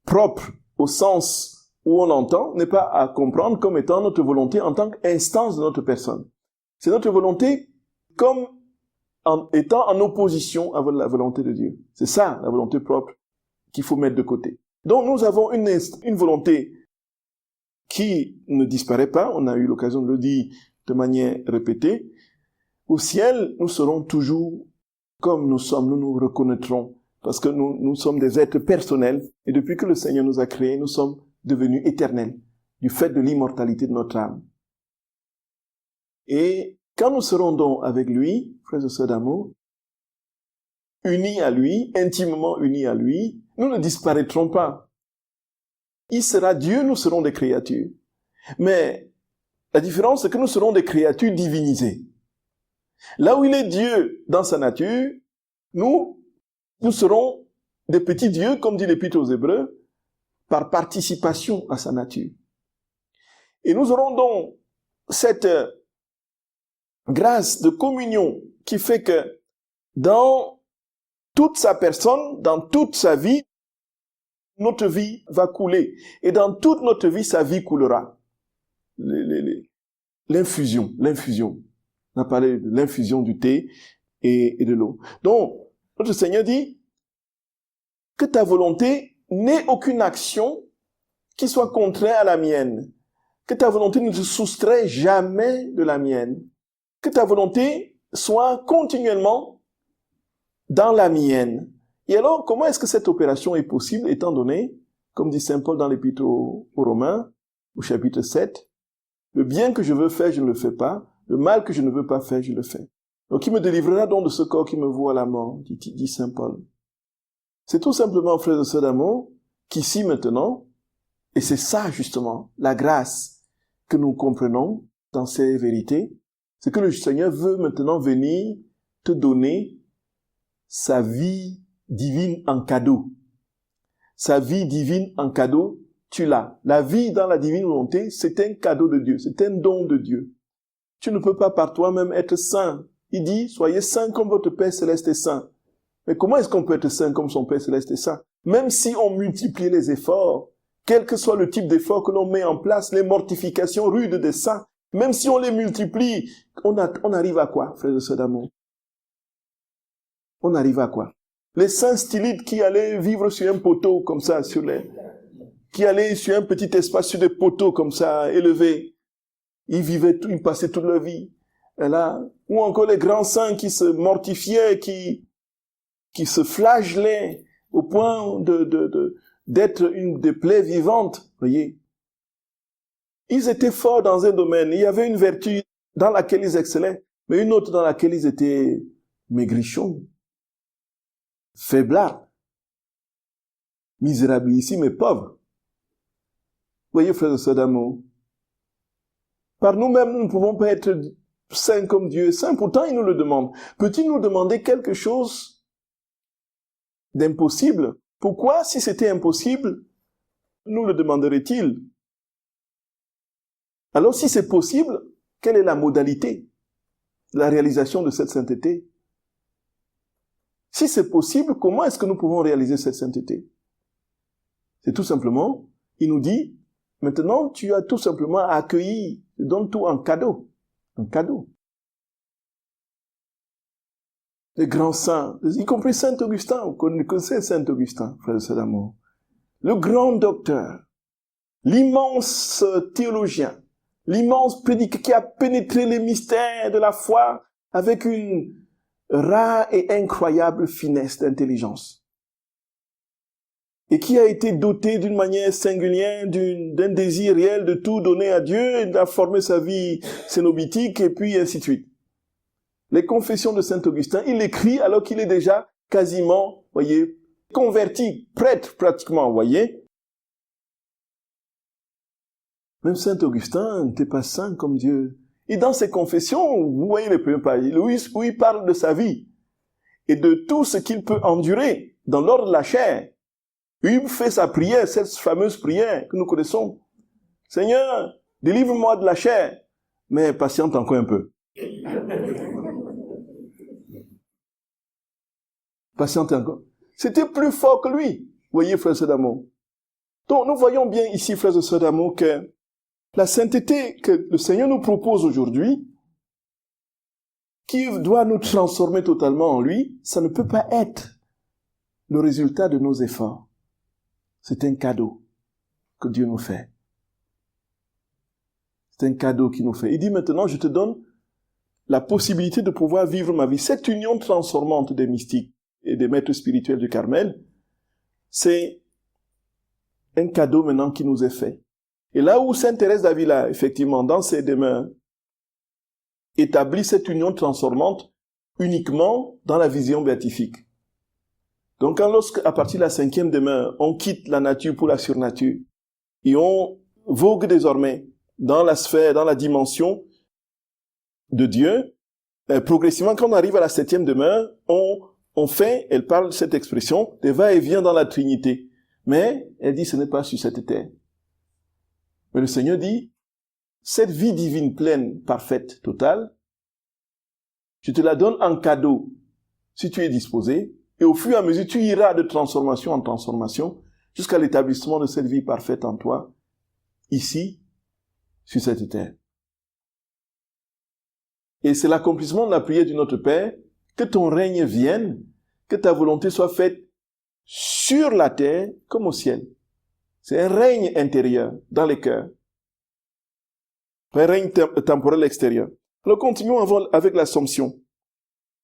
propre au sens où on l'entend, n'est pas à comprendre comme étant notre volonté en tant qu'instance de notre personne. C'est notre volonté comme étant en opposition à la volonté de Dieu. C'est ça, la volonté propre, qu'il faut mettre de côté. Donc nous avons une volonté qui ne disparaît pas, on a eu l'occasion de le dire de manière répétée. Au ciel, nous serons toujours comme nous sommes, nous nous reconnaîtrons, parce que nous sommes des êtres personnels, et depuis que le Seigneur nous a créés, nous sommes devenus éternels, du fait de l'immortalité de notre âme. Et quand nous serons donc avec lui, frères et sœurs d'amour, unis à lui, intimement unis à lui, nous ne disparaîtrons pas. Il sera Dieu, nous serons des créatures. Mais la différence, c'est que nous serons des créatures divinisées. Là où il est Dieu dans sa nature, nous serons des petits dieux, comme dit l'Épître aux Hébreux, par participation à sa nature. Et nous aurons donc cette grâce de communion qui fait que dans toute sa personne, dans toute sa vie, notre vie va couler. Et dans toute notre vie, sa vie coulera. L'infusion. On a parlé de l'infusion du thé et de l'eau. Donc, notre Seigneur dit que ta volonté n'ait aucune action qui soit contraire à la mienne. Que ta volonté ne se soustrait jamais de la mienne. Que ta volonté soit continuellement dans la mienne. Et alors, comment est-ce que cette opération est possible, étant donné, comme dit saint Paul dans l'Épître aux Romains, au chapitre 7, le bien que je veux faire, je ne le fais pas, le mal que je ne veux pas faire, je le fais. Donc, qui me délivrera donc de ce corps qui me vaut à la mort, dit saint Paul. C'est tout simplement, frères et sœurs d'amour, qu'ici maintenant, et c'est ça justement, la grâce que nous comprenons dans ces vérités, c'est que le Seigneur veut maintenant venir te donner sa vie divine en cadeau. Sa vie divine en cadeau, tu l'as. La vie dans la divine volonté, c'est un cadeau de Dieu, c'est un don de Dieu. Tu ne peux pas par toi-même être saint. Il dit, soyez saints comme votre Père Céleste est saint. Mais comment est-ce qu'on peut être saint comme son Père Céleste est saint? Même si on multiplie les efforts, quel que soit le type d'effort que l'on met en place, les mortifications rudes des saints, même si on les multiplie, on arrive à quoi, frères et sœurs d'amour? On arrive à quoi? Les saints stylites qui allaient vivre sur un poteau comme ça, qui allaient sur un petit espace, sur des poteaux comme ça, élevés, ils passaient toute leur vie. Et là, ou encore les grands saints qui se mortifiaient, qui se flagellaient au point d'être une des plaies vivantes, voyez. Ils étaient forts dans un domaine, il y avait une vertu dans laquelle ils excellaient, mais une autre dans laquelle ils étaient maigrichons, faiblards, misérabilissimes et pauvres. Voyez, frères et sœurs d'amour, par nous-mêmes, nous ne pouvons pas être saints comme Dieu est saint, pourtant il nous le demande. Peut-il nous demander quelque chose d'impossible? Pourquoi, si c'était impossible, nous le demanderait-il? Alors, si c'est possible, quelle est la modalité de la réalisation de cette sainteté? Si c'est possible, comment est-ce que nous pouvons réaliser cette sainteté? C'est tout simplement, il nous dit, maintenant tu as tout simplement à accueillir, je donne tout en cadeau. Un cadeau. Les grands saints, y compris Saint Augustin, vous connaissez Saint Augustin, frère de cet amour. Le grand docteur, l'immense théologien, l'immense prédicateur qui a pénétré les mystères de la foi avec une rare et incroyable finesse d'intelligence. Et qui a été doté d'une manière singulière, d'un désir réel de tout donner à Dieu, et de former sa vie cénobitique, et puis ainsi de suite. Les confessions de Saint Augustin, il écrit alors qu'il est déjà quasiment, voyez, converti, prêtre pratiquement, voyez. Même Saint Augustin n'était pas saint comme Dieu. Et dans ses confessions, vous voyez les premiers pages, où il parle de sa vie et de tout ce qu'il peut endurer dans l'ordre de la chair. Il fait sa prière, cette fameuse prière que nous connaissons. Seigneur, délivre-moi de la chair, mais patiente encore un peu. Patiente encore. C'était plus fort que lui. Voyez, frères et sœurs d'amour. Donc, nous voyons bien ici, frères et sœurs d'amour, que la sainteté que le Seigneur nous propose aujourd'hui, qui doit nous transformer totalement en lui, ça ne peut pas être le résultat de nos efforts. C'est un cadeau que Dieu nous fait. C'est un cadeau qu'il nous fait. Il dit maintenant, je te donne la possibilité de pouvoir vivre ma vie. Cette union transformante des mystiques et des maîtres spirituels du Carmel, c'est un cadeau maintenant qui nous est fait. Et là où Sainte Thérèse d'Avila, effectivement, dans ses demeures, établit cette union transformante uniquement dans la vision béatifique. Donc, à partir de la 5e demeure, on quitte la nature pour la surnature, et on vogue désormais dans la sphère, dans la dimension de Dieu, progressivement, quand on arrive à la 7e demeure, on fait, elle parle de cette expression, des va-et-vient dans la Trinité. Mais, elle dit, ce n'est pas sur cette terre. Mais le Seigneur dit, cette vie divine pleine, parfaite, totale, je te la donne en cadeau, si tu es disposé, et au fur et à mesure, tu iras de transformation en transformation, jusqu'à l'établissement de cette vie parfaite en toi, ici, sur cette terre. Et c'est l'accomplissement de la prière du Notre Père, que ton règne vienne, que ta volonté soit faite sur la terre comme au ciel. C'est un règne intérieur, dans les cœurs. Un règne temporel extérieur. Alors continuons avec l'Assomption.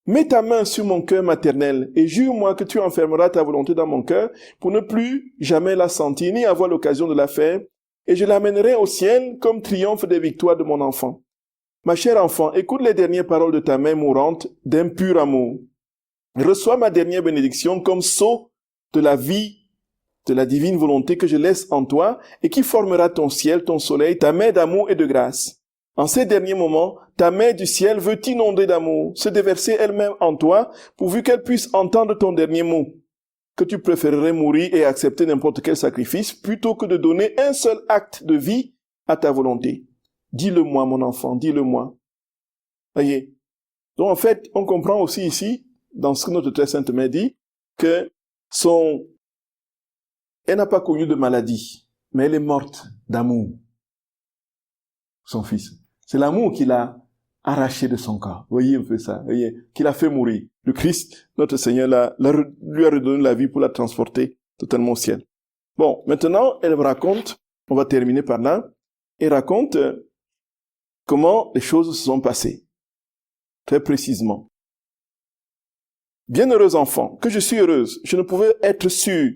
Mets ta main sur mon cœur maternel et jure-moi que tu enfermeras ta volonté dans mon cœur pour ne plus jamais la sentir ni avoir l'occasion de la faire, et je l'amènerai au ciel comme triomphe des victoires de mon enfant. Ma chère enfant, écoute les dernières paroles de ta mère mourante d'un pur amour. Reçois ma dernière bénédiction comme sceau de la vie, de la divine volonté que je laisse en toi et qui formera ton ciel, ton soleil, ta mer d'amour et de grâce. En ces derniers moments, ta mère du ciel veut t'inonder d'amour, se déverser elle-même en toi, pourvu qu'elle puisse entendre ton dernier mot, que tu préférerais mourir et accepter n'importe quel sacrifice, plutôt que de donner un seul acte de vie à ta volonté. Dis-le-moi, mon enfant, dis-le-moi. Voyez. Donc, en fait, on comprend aussi ici, dans ce que notre très sainte mère dit, que elle n'a pas connu de maladie, mais elle est morte d'amour. Son fils. C'est l'amour qui l'a arraché de son corps. Voyez un peu ça. Voyez, qui l'a fait mourir. Le Christ, notre Seigneur, lui a redonné la vie pour la transporter totalement au ciel. Bon, maintenant, elle raconte, on va terminer par là, elle raconte comment les choses se sont passées. Très précisément. Bienheureux enfant, que je suis heureuse. Je ne pouvais être sûre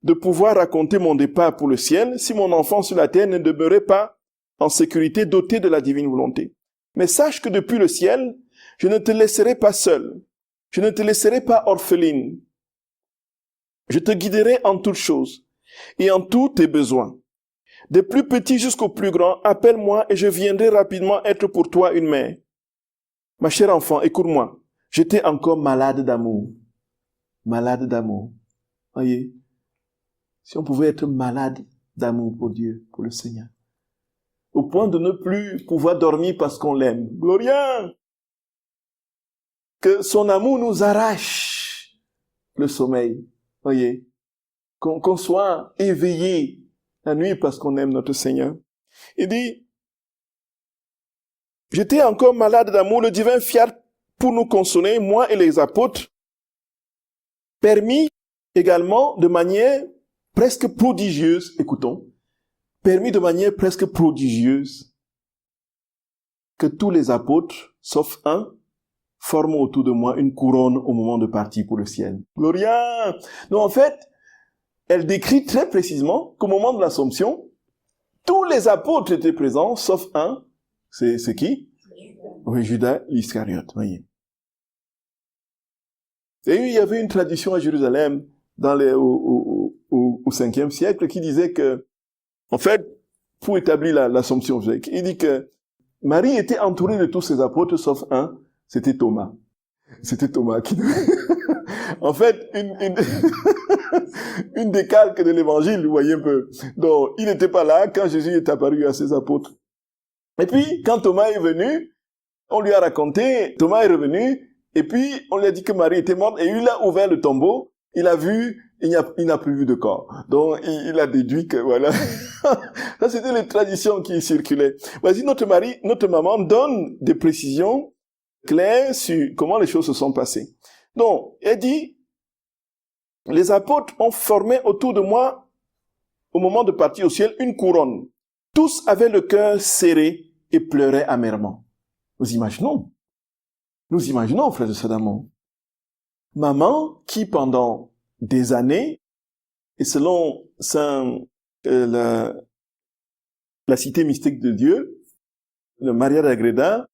de pouvoir raconter mon départ pour le ciel si mon enfant sur la terre ne demeurait pas en sécurité doté de la divine volonté. Mais sache que depuis le ciel, je ne te laisserai pas seule. Je ne te laisserai pas orpheline. Je te guiderai en toutes choses et en tous tes besoins. Des plus petits jusqu'aux plus grands, appelle-moi et je viendrai rapidement être pour toi une mère. Ma chère enfant, écoute-moi. J'étais encore malade d'amour. Malade d'amour. Voyez, si on pouvait être malade d'amour pour Dieu, pour le Seigneur. Au point de ne plus pouvoir dormir parce qu'on l'aime. Gloria! Que son amour nous arrache le sommeil. Voyez, qu'on soit éveillé la nuit parce qu'on aime notre Seigneur. Il dit, j'étais encore malade d'amour, le divin fiat pour nous consoler, moi et les apôtres, permis également de manière presque prodigieuse, écoutons, permis de manière presque prodigieuse que tous les apôtres, sauf un, forment autour de moi une couronne au moment de partir pour le ciel. Gloria! Donc en fait, elle décrit très précisément qu'au moment de l'Assomption, tous les apôtres étaient présents, sauf un. C'est qui? Oui, Judas l'Iscariote, voyez. Et il y avait une tradition à Jérusalem au 5e siècle qui disait que, en fait, pour établir l'Assomption, il dit que Marie était entourée de tous ses apôtres, sauf un, c'était Thomas. C'était Thomas qui... En fait, une décalque de l'évangile, vous voyez un peu. Donc, il n'était pas là quand Jésus est apparu à ses apôtres. Et puis, quand Thomas est venu, on lui a raconté, Thomas est revenu, et puis on lui a dit que Marie était morte, et il a ouvert le tombeau, il a vu, il n'a plus vu de corps. Donc, il a déduit que, voilà. Ça, c'était les traditions qui circulaient. Voici, notre maman donne des précisions claires sur comment les choses se sont passées. Donc, elle dit, les apôtres ont formé autour de moi, au moment de partir au ciel, une couronne. Tous avaient le cœur serré et pleuraient amèrement. Nous imaginons, frères et sœurs d'amour, maman qui pendant des années, et selon la cité mystique de Dieu, le Maria d'Agreda,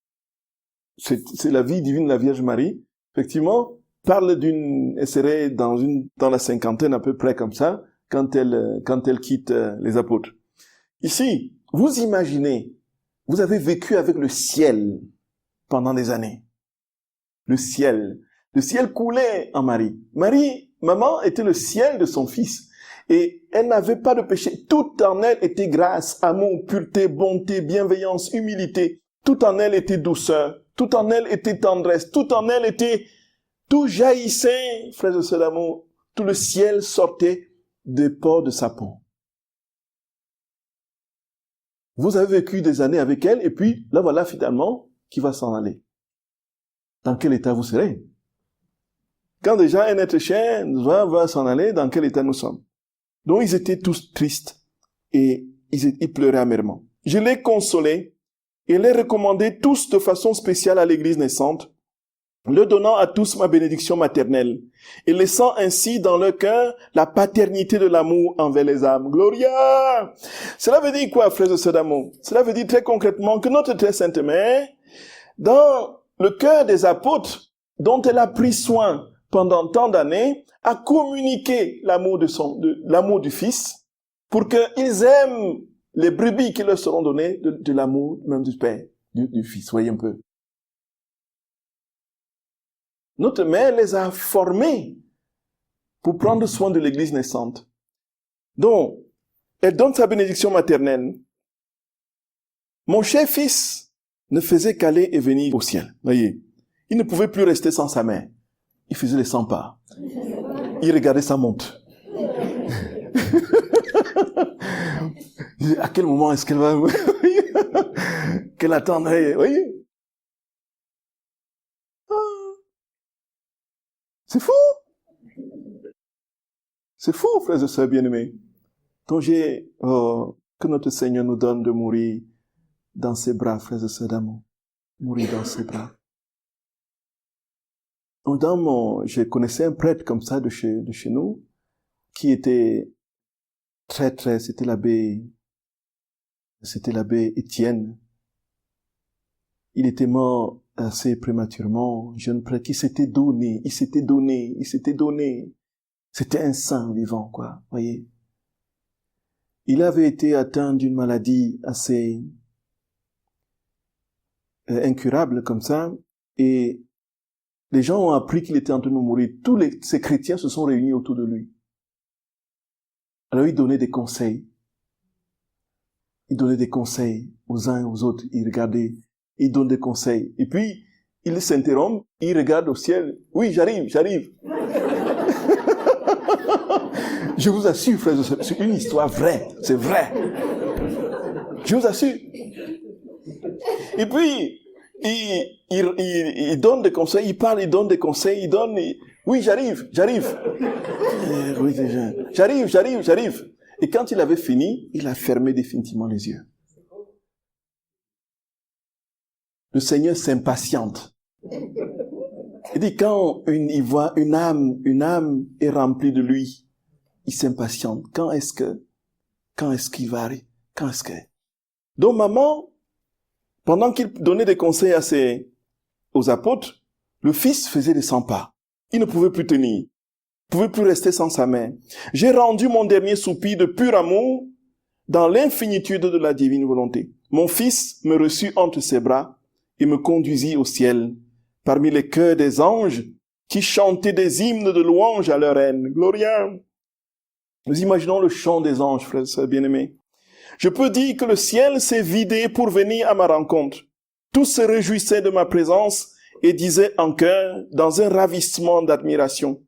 c'est la vie divine de la Vierge Marie, effectivement, parle elle serait dans la cinquantaine à peu près comme ça, quand elle quitte les apôtres. Ici, vous imaginez, vous avez vécu avec le ciel pendant des années. Le ciel coulait en Marie. Maman était le ciel de son fils. Et elle n'avait pas de péché. Tout en elle était grâce, amour, pureté, bonté, bienveillance, humilité. Tout en elle était douceur. Tout en elle était tendresse. Tout en elle était... Tout jaillissait, frères et sœurs d'amour. Tout le ciel sortait des pores de sa peau. Vous avez vécu des années avec elle, et puis, là voilà finalement, qui va s'en aller. Dans quel état vous serez? Quand déjà un être cher va s'en aller, dans quel état nous sommes? Donc ils étaient tous tristes, et ils pleuraient amèrement. Je les consolais, et les recommandais tous de façon spéciale à l'église naissante, leur donnant à tous ma bénédiction maternelle, et laissant ainsi dans leur cœur la paternité de l'amour envers les âmes. Gloria! Cela veut dire quoi, frères et sœurs d'amour? Cela veut dire très concrètement que notre très sainte mère, dans le cœur des apôtres, dont elle a pris soin pendant tant d'années, a communiqué l'amour l'amour du Fils, pour qu'ils aiment les brebis qui leur seront données de l'amour même du Père, du Fils. Voyez un peu. Notre mère les a formés pour prendre soin de l'église naissante. Donc, elle donne sa bénédiction maternelle. Mon cher fils ne faisait qu'aller et venir au ciel. Voyez, il ne pouvait plus rester sans sa mère. Il faisait les 100 pas. Il regardait sa montre. À quel moment est-ce qu'elle va... qu'elle attendrait, voyez. C'est fou! C'est fou, frères et sœurs bien-aimés. Donc que notre Seigneur nous donne de mourir dans ses bras, frères et sœurs d'amour. Mourir dans ses bras. Donc je connaissais un prêtre comme ça de chez nous, qui était c'était l'abbé Étienne. Il était mort assez prématurément, jeune prêtre, il s'était donné. C'était un saint vivant, quoi, voyez. Il avait été atteint d'une maladie assez incurable comme ça, et les gens ont appris qu'il était en train de mourir. Ces chrétiens se sont réunis autour de lui. Alors il donnait des conseils. Il donnait des conseils aux uns et aux autres. Il regardait, il donne des conseils. Et puis, il s'interrompt, il regarde au ciel. Oui, j'arrive. Je vous assure, frères et sœurs, c'est une histoire vraie. C'est vrai. Je vous assure. Et puis, il donne des conseils, il parle, il donne des conseils, oui, j'arrive. Oui, j'arrive. Et quand il avait fini, il a fermé définitivement les yeux. Le Seigneur s'impatiente. Il dit, quand il voit une âme est remplie de lui, il s'impatiente. Quand est-ce qu'il va arriver? Donc, maman, pendant qu'il donnait des conseils aux apôtres, le fils faisait des 100 pas. Il ne pouvait plus tenir. Il ne pouvait plus rester sans sa main. J'ai rendu mon dernier soupir de pur amour dans l'infinitude de la divine volonté. Mon fils me reçut entre ses bras et me conduisit au ciel, parmi les chœurs des anges qui chantaient des hymnes de louange à leur reine. Gloria! Nous imaginons le chant des anges, frères et sœurs bien-aimés. Je peux dire que le ciel s'est vidé pour venir à ma rencontre. Tous se réjouissaient de ma présence et disaient en chœur, dans un ravissement d'admiration,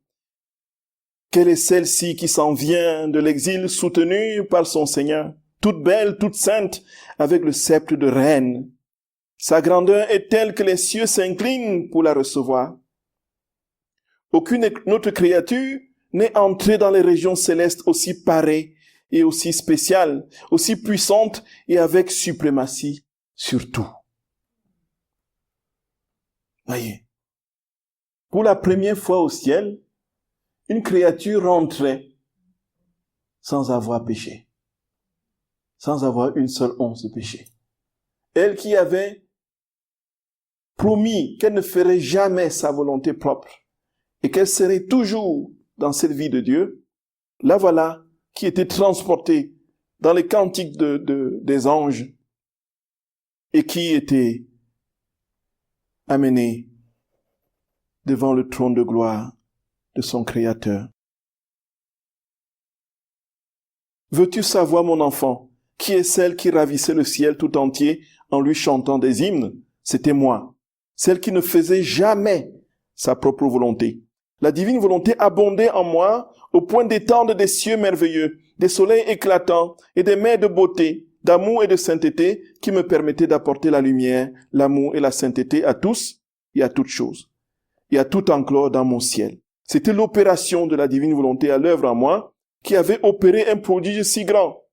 quelle est celle-ci qui s'en vient de l'exil soutenue par son Seigneur, toute belle, toute sainte, avec le sceptre de reine. Sa grandeur est telle que les cieux s'inclinent pour la recevoir. Aucune autre créature n'est entrée dans les régions célestes aussi parée et aussi spéciale, aussi puissante et avec suprématie sur tout. Voyez, pour la première fois au ciel, une créature rentrait sans avoir péché, sans avoir une seule once de péché. Elle qui avait promis qu'elle ne ferait jamais sa volonté propre et qu'elle serait toujours dans cette vie de Dieu, la voilà qui était transportée dans les cantiques des anges et qui était amenée devant le trône de gloire de son Créateur. Veux-tu savoir, mon enfant, qui est celle qui ravissait le ciel tout entier en lui chantant des hymnes? C'était moi, celle qui ne faisait jamais sa propre volonté. La divine volonté abondait en moi au point d'étendre des cieux merveilleux, des soleils éclatants et des mers de beauté, d'amour et de sainteté qui me permettaient d'apporter la lumière, l'amour et la sainteté à tous et à toutes choses, et à tout enclos dans mon ciel. C'était l'opération de la divine volonté à l'œuvre en moi qui avait opéré un prodige si grand.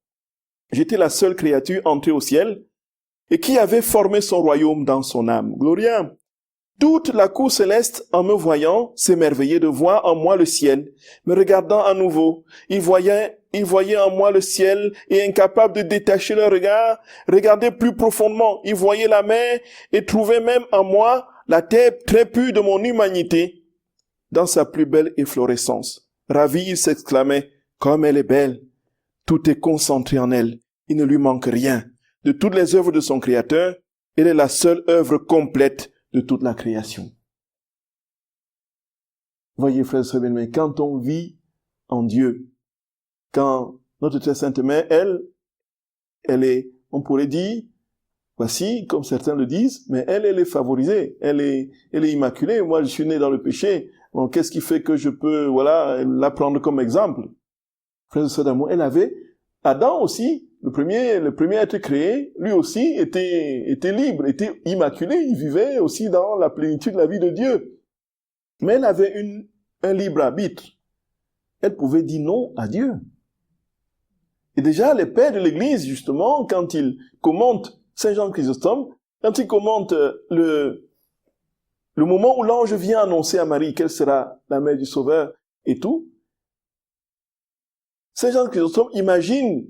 J'étais la seule créature entrée au ciel et qui avait formé son royaume dans son âme. Gloria! Toute la cour céleste, en me voyant, s'émerveillait de voir en moi le ciel. Me regardant à nouveau, ils voyaient en moi le ciel et incapables de détacher leur regard, regardaient plus profondément. Ils voyaient la mer et trouvaient même en moi la terre très pure de mon humanité dans sa plus belle efflorescence. Ravis, ils s'exclamaient, comme elle est belle. Tout est concentré en elle. Il ne lui manque rien. De toutes les œuvres de son Créateur, elle est la seule œuvre complète de toute la création. Voyez, frères et sœurs bien-aimés, quand on vit en Dieu, quand notre très sainte mère, elle est, on pourrait dire, voici, comme certains le disent, mais elle est favorisée, elle est immaculée. Moi, je suis né dans le péché. Bon, qu'est-ce qui fait que je peux, la prendre comme exemple? Frères et sœurs d'amour, elle avait, Adam aussi, le premier à être créé, lui aussi était libre, était immaculé, il vivait aussi dans la plénitude de la vie de Dieu. Mais elle avait un libre arbitre. Elle pouvait dire non à Dieu. Et déjà, les pères de l'Église, justement, quand ils commentent Saint Jean Chrysostome, quand ils commentent le moment où l'ange vient annoncer à Marie qu'elle sera la mère du Sauveur et tout, Saint Jean Chrysostome imagine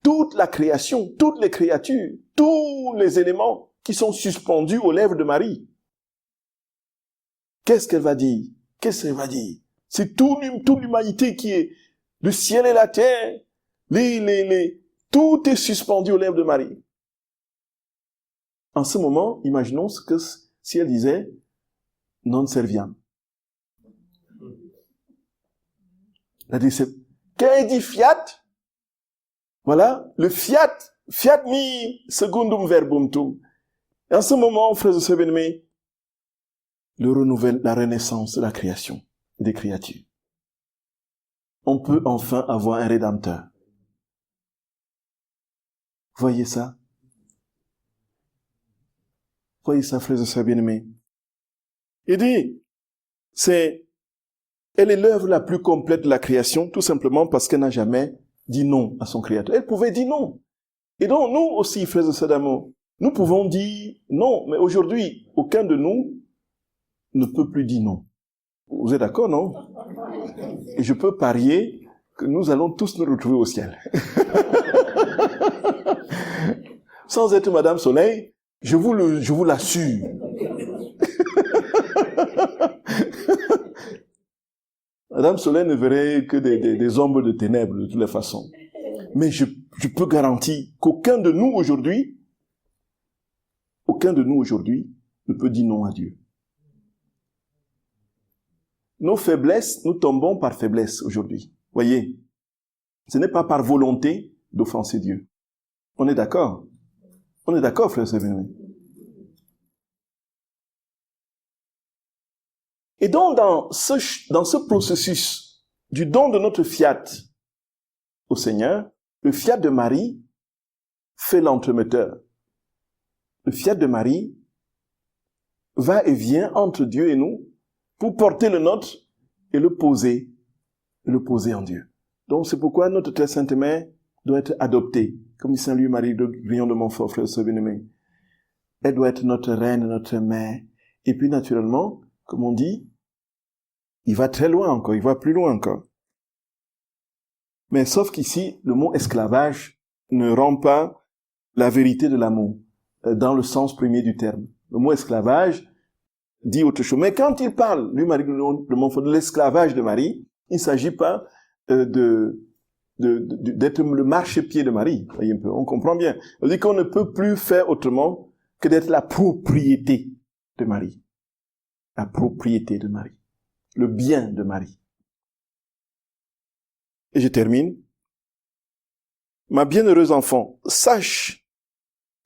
toute la création, toutes les créatures, tous les éléments qui sont suspendus aux lèvres de Marie. Qu'est-ce qu'elle va dire? C'est toute l'humanité qui est le ciel et la terre, tout est suspendu aux lèvres de Marie. En ce moment, imaginons si elle disait non serviam. Elle dit, qu'elle dit fiat? Voilà, le fiat mi secundum verbum tum. Et en ce moment, frères et sœurs bien-aimés, la renaissance de la création et des créatures. on peut enfin avoir un Rédempteur. Voyez ça? Voyez ça, frères et sœurs bien-aimés? Il dit, elle est l'œuvre la plus complète de la création, tout simplement parce qu'elle n'a jamais dit non à son Créateur. Elle pouvait dire non. Et donc, nous aussi, frères et sœurs d'amour, nous pouvons dire non, mais aujourd'hui, aucun de nous ne peut plus dire non. Vous êtes d'accord, non? Et je peux parier que nous allons tous nous retrouver au ciel. Sans être Madame Soleil, je vous l'assure. Madame Soleil ne verrait que des ombres de ténèbres de toutes les façons. Mais je peux garantir qu'aucun de nous aujourd'hui ne peut dire non à Dieu. Nos faiblesses, nous tombons par faiblesse aujourd'hui. Voyez, ce n'est pas par volonté d'offenser Dieu. On est d'accord? On est d'accord, frères et sœurs? Et donc, dans ce processus du don de notre fiat au Seigneur, le fiat de Marie fait l'entremetteur. Le fiat de Marie va et vient entre Dieu et nous pour porter le nôtre et le poser en Dieu. Donc, c'est pourquoi notre très sainte mère doit être adoptée. Comme dit Saint Louis-Marie de Grignon de Montfort, frère et sœur bien-aimés. Elle doit être notre reine, notre mère. Et puis, naturellement, comme on dit, il va très loin encore, il va plus loin encore. Mais sauf qu'ici, le mot esclavage ne rend pas la vérité de l'amour dans le sens premier du terme. Le mot esclavage dit autre chose. Mais quand il parle, lui, Marie de Montfort, de l'esclavage de Marie, il ne s'agit pas d'être le marchepied de Marie. Voyez un peu, on comprend bien. On dit qu'on ne peut plus faire autrement que d'être la propriété de Marie. La propriété de Marie. Le bien de Marie. Et je termine. Ma bienheureuse enfant, sache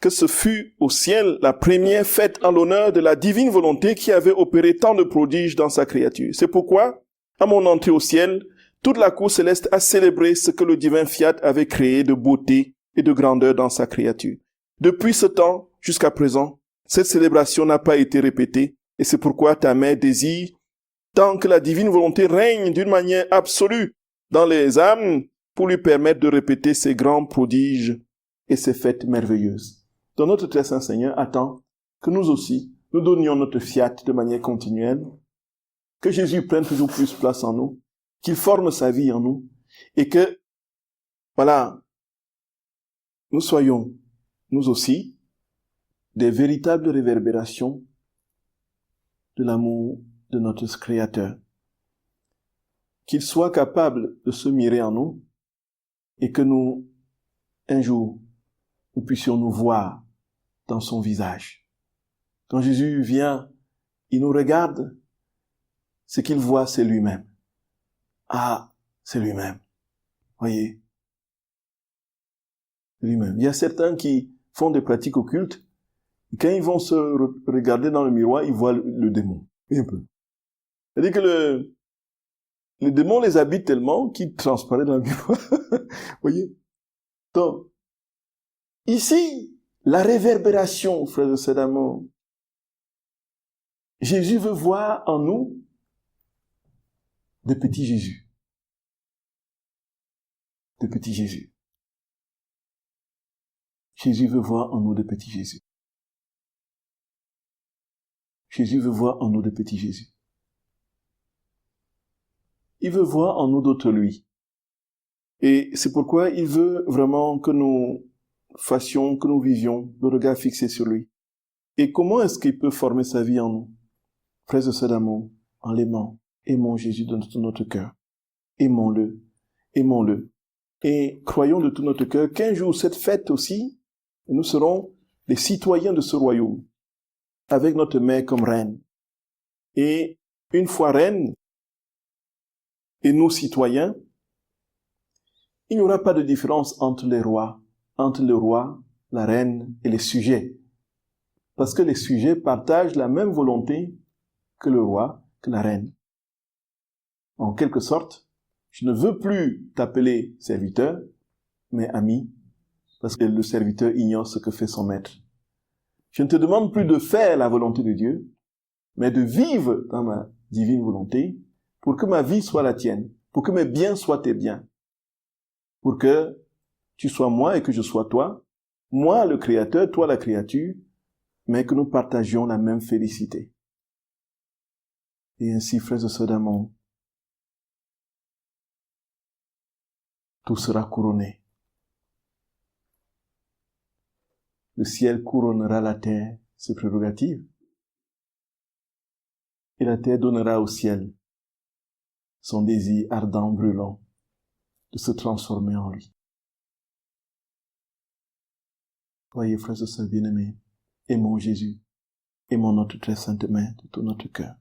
que ce fut au ciel la première fête en l'honneur de la divine volonté qui avait opéré tant de prodiges dans sa créature. C'est pourquoi, à mon entrée au ciel, toute la cour céleste a célébré ce que le divin fiat avait créé de beauté et de grandeur dans sa créature. Depuis ce temps jusqu'à présent, cette célébration n'a pas été répétée, et c'est pourquoi ta mère désire tant que la divine volonté règne d'une manière absolue dans les âmes pour lui permettre de répéter ses grands prodiges et ses fêtes merveilleuses. Donc notre très saint Seigneur attend que nous aussi, nous donnions notre fiat de manière continuelle, que Jésus prenne toujours plus place en nous, qu'il forme sa vie en nous, et que, voilà, nous soyons, nous aussi, des véritables réverbérations de l'amour de notre Créateur. Qu'il soit capable de se mirer en nous et que nous, un jour, nous puissions nous voir dans son visage. Quand Jésus vient, il nous regarde, ce qu'il voit, c'est lui-même. Ah, c'est lui-même. Voyez? Lui-même. Il y a certains qui font des pratiques occultes, et quand ils vont se regarder dans le miroir, ils voient le démon. Un peu. C'est-à-dire que les démons les habitent tellement qu'ils transparaissent dans le miroir. Voyez? Donc, ici, la réverbération, frères et sœurs d'amour. Jésus veut voir en nous de petits Jésus. De petits Jésus. Jésus veut voir en nous de petits Jésus. Jésus veut voir en nous de petits Jésus. Il veut voir en nous d'autres lui. Et c'est pourquoi il veut vraiment que nous fassions, que nous vivions le regard fixé sur lui. Et comment est-ce qu'il peut former sa vie en nous? Frères et sœurs d'amour, en l'aimant. Aimons Jésus de tout notre cœur. Aimons-le. Aimons-le. Et croyons de tout notre cœur qu'un jour, cette fête aussi, nous serons les citoyens de ce royaume, avec notre mère comme reine. Et une fois reine, et nous citoyens, il n'y aura pas de différence entre le roi, la reine et les sujets. Parce que les sujets partagent la même volonté que le roi, que la reine. En quelque sorte, Je ne veux plus t'appeler serviteur, mais ami, parce que le serviteur ignore ce que fait son maître. Je ne te demande plus de faire la volonté de Dieu, mais de vivre dans ma divine volonté, pour que ma vie soit la tienne, pour que mes biens soient tes biens, pour que tu sois moi et que je sois toi, moi le Créateur, toi la créature, mais que nous partagions la même félicité. Et ainsi, frères et sœurs d'amour, tout sera couronné. Le ciel couronnera la terre, ses prérogatives, et la terre donnera au ciel son désir ardent, brûlant, de se transformer en lui. Voyez, frères et sœurs bien-aimés, aimons Jésus, aimons notre très sainte mère de tout notre cœur.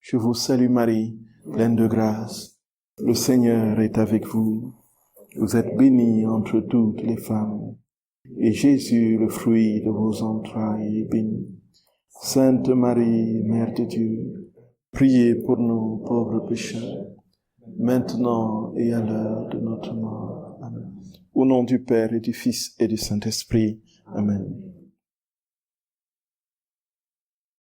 Je vous salue Marie, pleine de grâce. Le Seigneur est avec vous. Vous êtes bénie entre toutes les femmes. Et Jésus, le fruit de vos entrailles, est béni. Sainte Marie, Mère de Dieu, priez pour nous pauvres pécheurs, maintenant et à l'heure de notre mort. Amen. Au nom du Père et du Fils et du Saint-Esprit. Amen.